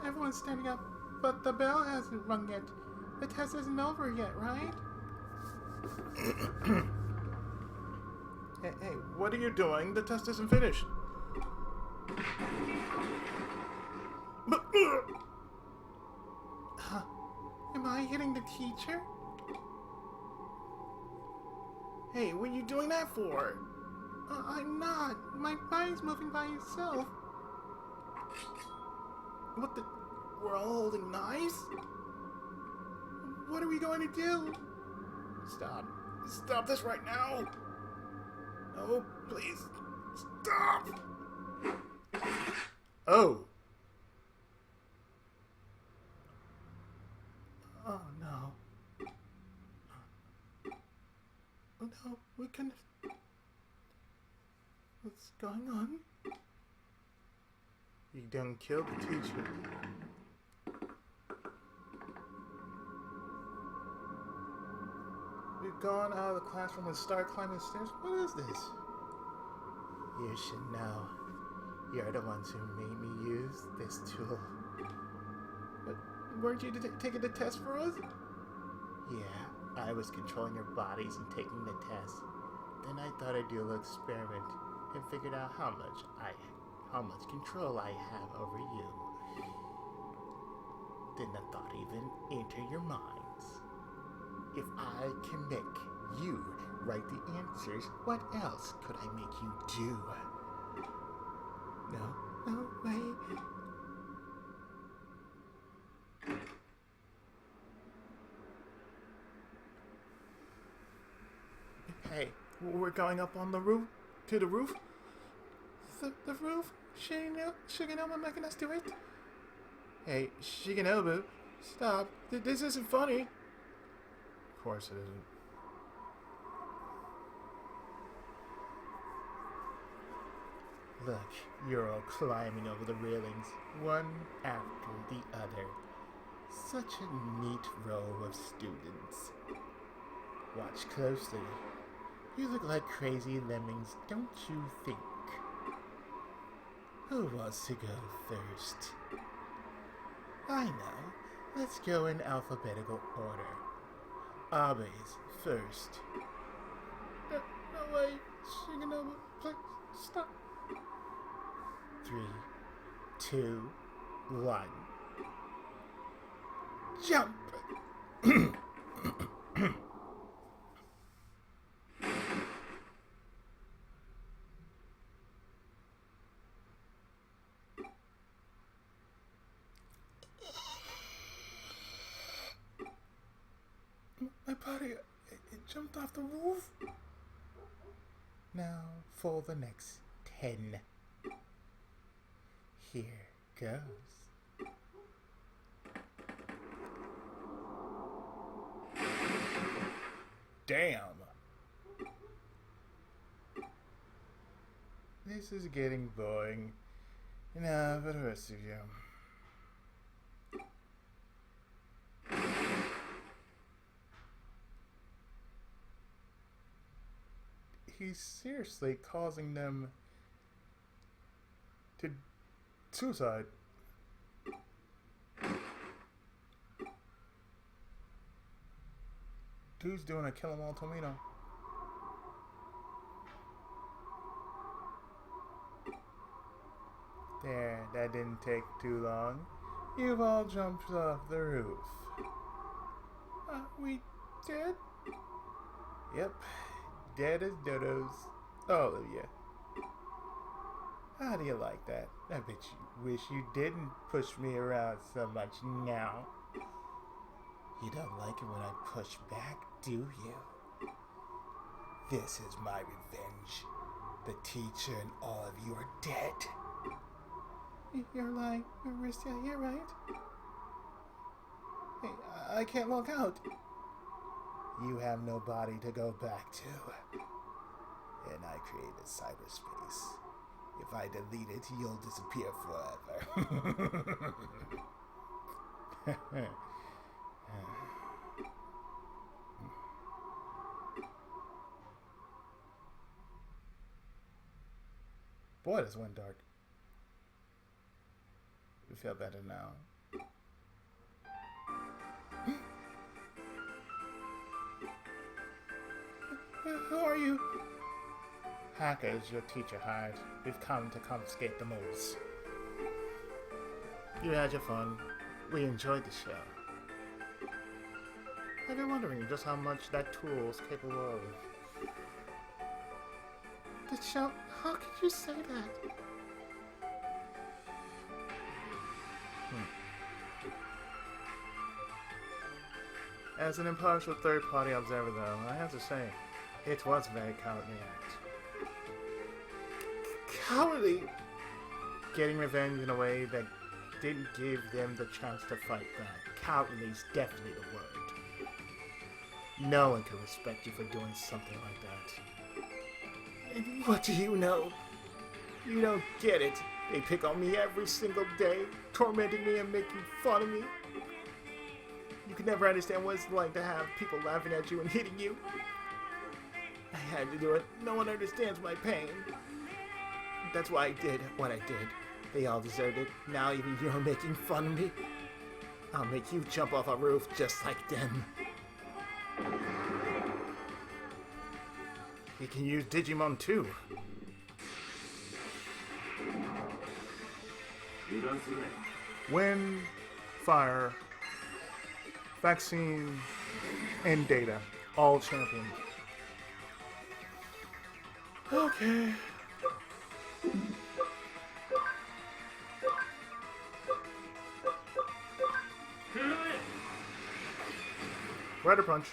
Everyone's standing up, but the bell hasn't rung yet. The test isn't over yet, right? Hey, what are you doing? The test isn't finished. Am I hitting the teacher? Hey, what are you doing that for? I'm not. My body's moving by itself. What the? We're all holding knives? What are we going to do? Stop. Stop this right now. No, please. Stop. Oh. Oh, no. Oh, no. We can... What's going on? You done killed the teacher. We've gone out of the classroom and started climbing the stairs. What is this? You should know. You're the ones who made me use this tool. But weren't you taking the test for us? Yeah, I was controlling your bodies and taking the test. Then I thought I'd do a little experiment and figured out how much control I have over you. Didn't a thought even enter your minds? If I can make you write the answers, what else could I make you do? No, wait. Hey, we're going up on the roof? To the roof? The roof? Shigenobu making us do it? Hey, Shigenobu, stop. This isn't funny. Of course it isn't. Look, you're all climbing over the railings, one after the other. Such a neat row of students. Watch closely. You look like crazy lemmings, don't you think? Who wants to go first? I know. Let's go in alphabetical order. Abe's first. No way. Shigenobu, please stop. 3, 2, 1. Jump! My body, it jumped off the roof. Now for the next 10. Here goes. Damn. This is getting boring. Now, for the rest of you. He's seriously causing them to suicide. Dude's doing a kill 'em all tomato. There, that didn't take too long. You've all jumped off the roof. We dead? Yep, dead as dodos. All of you. How do you like that? I bet you wish you didn't push me around so much now. You don't like it when I push back, do you? This is my revenge. The teacher and all of you are dead. You're lying, Marissa, you're right. Hey, I can't log out. You have no body to go back to. And I created cyberspace. If I delete it, you'll disappear forever. Boy, this went dark. We feel better now. Who are you? Hackers, your teacher hired. We've come to confiscate the moles. You had your fun. We enjoyed the show. I've been wondering just how much that tool is capable of. The show? How could you say that? As an impartial third-party observer, though, I have to say, it was a very cowardly act. Cowardly? Getting revenge in a way that didn't give them the chance to fight back. Cowardly is definitely the word. No one can respect you for doing something like that. And what do you know? You don't get it. They pick on me every single day, tormenting me and making fun of me. You can never understand what it's like to have people laughing at you and hitting you. I had to do it. No one understands my pain. That's why I did what I did. They all deserved it. Now even you're making fun of me. I'll make you jump off a roof just like them. You can use Digimon too. Wind, fire, vaccine, and data. All champions. Okay. Rider punch.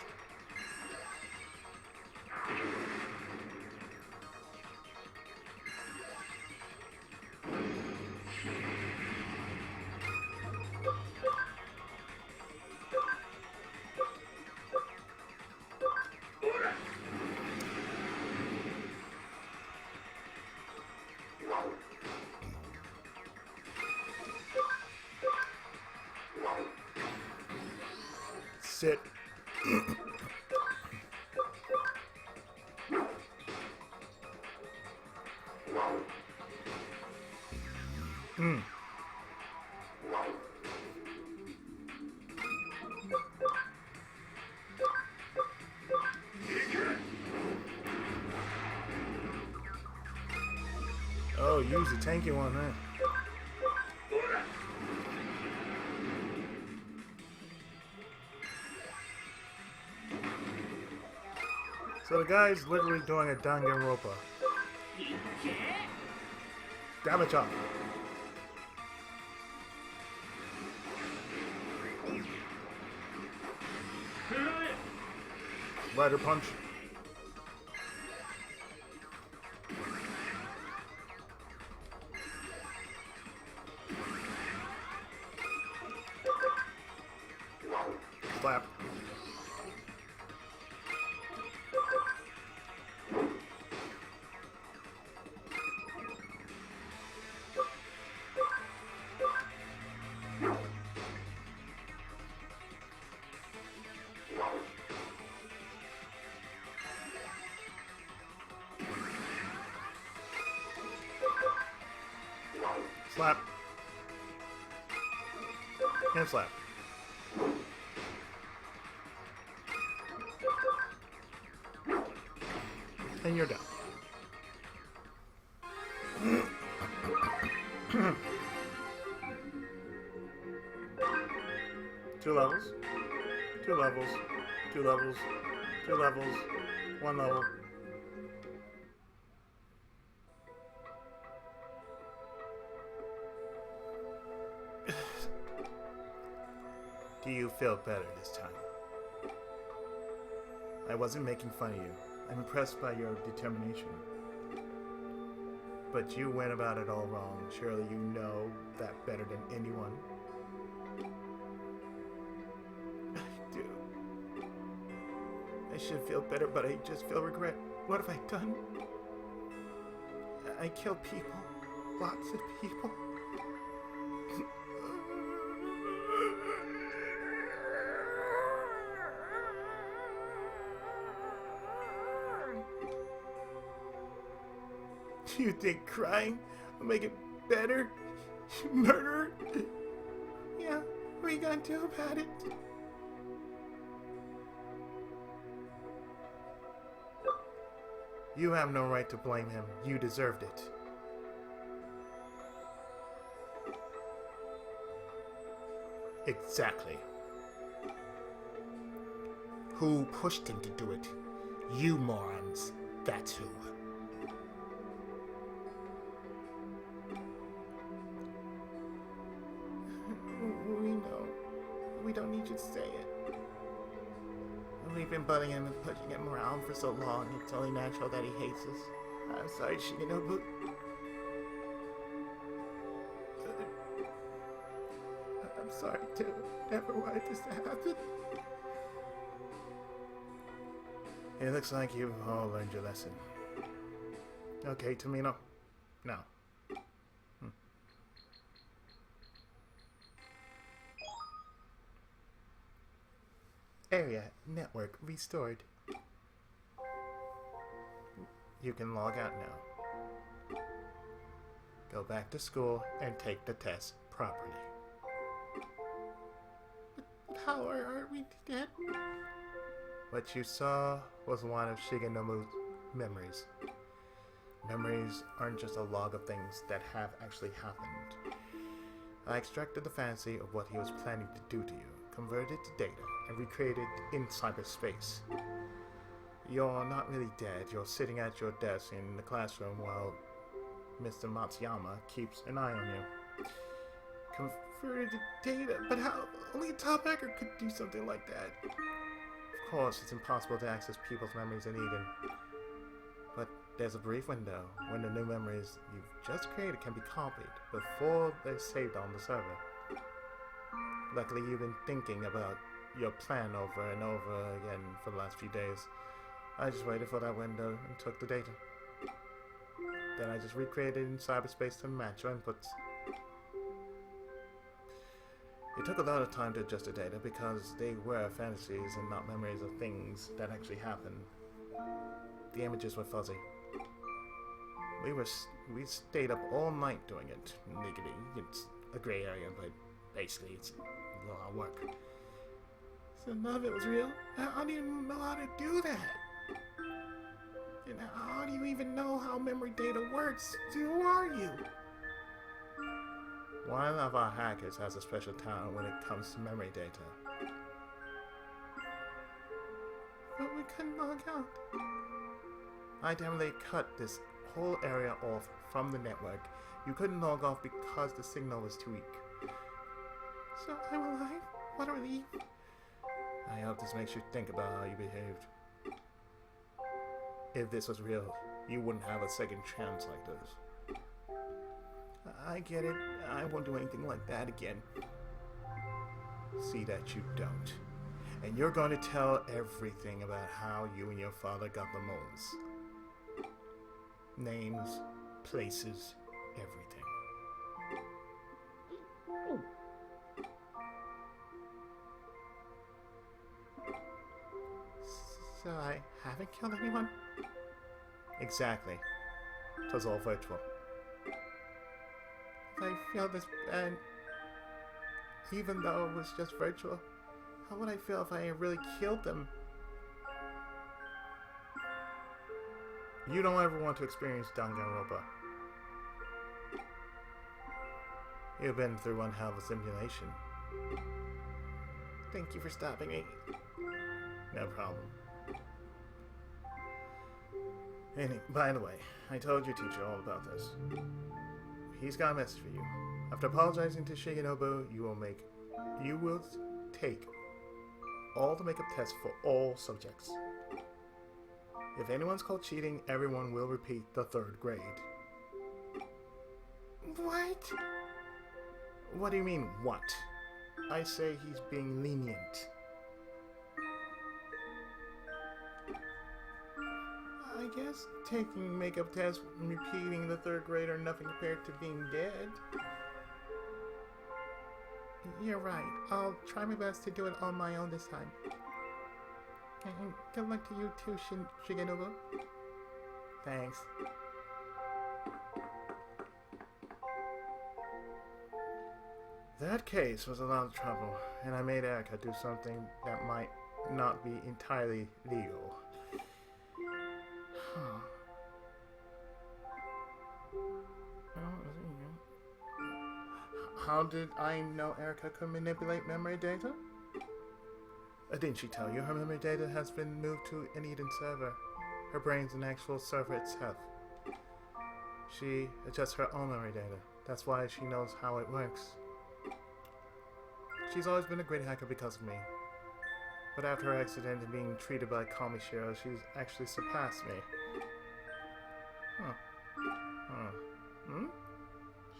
Sit. Oh, use the tanky one, huh? So the guy's literally doing a Danganronpa. Damage up. Rider punch. Slap. Slap. And slap. And you're done. Two levels. Two levels. Two levels. Two levels. One level. Do you feel better this time? I wasn't making fun of you. I'm impressed by your determination. But you went about it all wrong. Surely you know that better than anyone. I do. I should feel better, but I just feel regret. What have I done? I killed people. Lots of people. You think crying will make it better? Murder? Yeah, what are you gonna do about it? You have no right to blame him. You deserved it. Exactly. Who pushed him to do it? You morons. That's who. We know. We don't need you to say it. We've been butting him and pushing him around for so long, it's only natural that he hates us. I'm sorry, Shigenobu. I'm sorry, too. Never wanted this to happen. It looks like you've all learned your lesson. Okay, Tomino. Now. Area network restored. You can log out now. Go back to school and take the test properly. But how are we dead? What you saw was one of Shigenobu's memories. Memories aren't just a log of things that have actually happened. I extracted the fantasy of what he was planning to do to you, converted it to data, and recreated it in cyberspace. You're not really dead. You're sitting at your desk in the classroom while Mr. Matsuyama keeps an eye on you. Converted to data? But how? Only a top hacker could do something like that. Of course, it's impossible to access people's memories in Eden. But there's a brief window when the new memories you've just created can be copied before they're saved on the server. Luckily, you've been thinking about your plan over and over again for the last few days. I just waited for that window and took the data. Then I just recreated it in cyberspace to match your inputs. It took a lot of time to adjust the data because they were fantasies and not memories of things that actually happened. The images were fuzzy. We stayed up all night doing it. Legally, it's a gray area, but basically it's a lot of work. So none of it was real? How do you know how to do that? And how do you even know how memory data works? Who are you? One of our hackers has a special talent when it comes to memory data. But we couldn't log out. I definitely cut this whole area off from the network. You couldn't log off because the signal was too weak. So I'm alive? What a relief. I hope this makes you think about how you behaved. If this was real, you wouldn't have a second chance like this. I get it. I won't do anything like that again. See that you don't. And you're going to tell everything about how you and your father got the moles. Names, places, everything. So I haven't killed anyone? Exactly. It was all virtual. I feel this bad, even though it was just virtual. How would I feel if I really killed them? You don't ever want to experience Danganronpa. You've been through one hell of a simulation. Thank you for stopping me. No problem. By the way, I told your teacher all about this. He's got a message for you. After apologizing to Shigenobu, you will take all the makeup tests for all subjects. If anyone's caught cheating, everyone will repeat the 3rd grade. What? What do you mean, what? I say he's being lenient. I guess taking makeup tests and repeating the 3rd grade are nothing compared to being dead. You're right. I'll try my best to do it on my own this time. And good luck to you too, Shigenobu. Thanks. That case was a lot of trouble, and I made Erica do something that might not be entirely legal. How did I know Erica could manipulate memory data? Didn't she tell you her memory data has been moved to an Eden server? Her brain's an actual server itself. She adjusts her own memory data. That's why she knows how it works. She's always been a great hacker because of me. But after her accident and being treated by Kamishiro, she's actually surpassed me.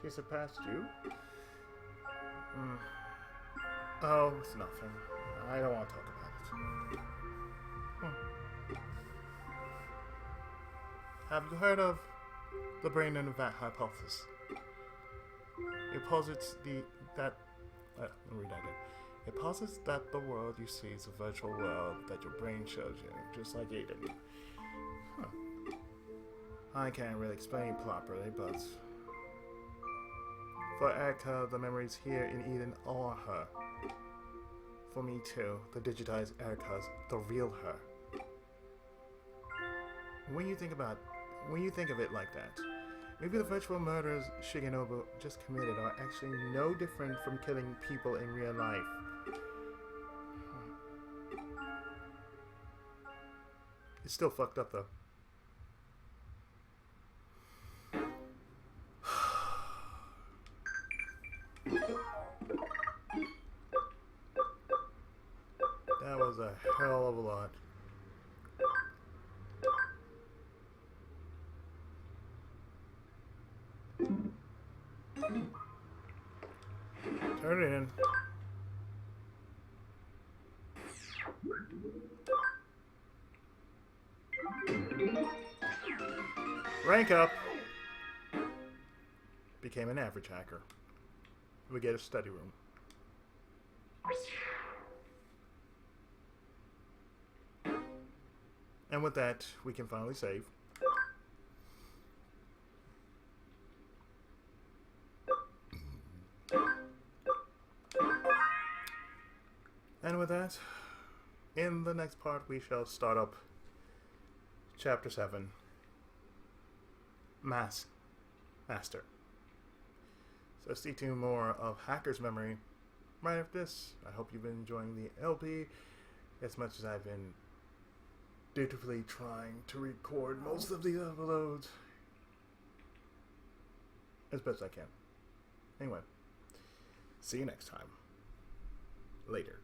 She surpassed you? Oh, it's nothing. I don't want to talk about it. Have you heard of the brain in a vat hypothesis? It posits let me read that again. It posits that the world you see is a virtual world that your brain shows you, just like Eden. I can't really explain it properly, but for Erica, the memories here in Eden are her. For me too, the digitized Erica's the real her. When you think of it like that, maybe the virtual murders Shigenobu just committed are actually no different from killing people in real life. It's still fucked up though. That was a hell of a lot. Turn it in. Rank up. Became an average hacker. We get a study room. And with that, we can finally save. And with that, in the next part, we shall start up Chapter 7, Master. So stay tuned more of Hacker's Memory right after this. I hope you've been enjoying the LP as much as I've been dutifully trying to record most of these uploads as best I can. Anyway, see you next time. Later.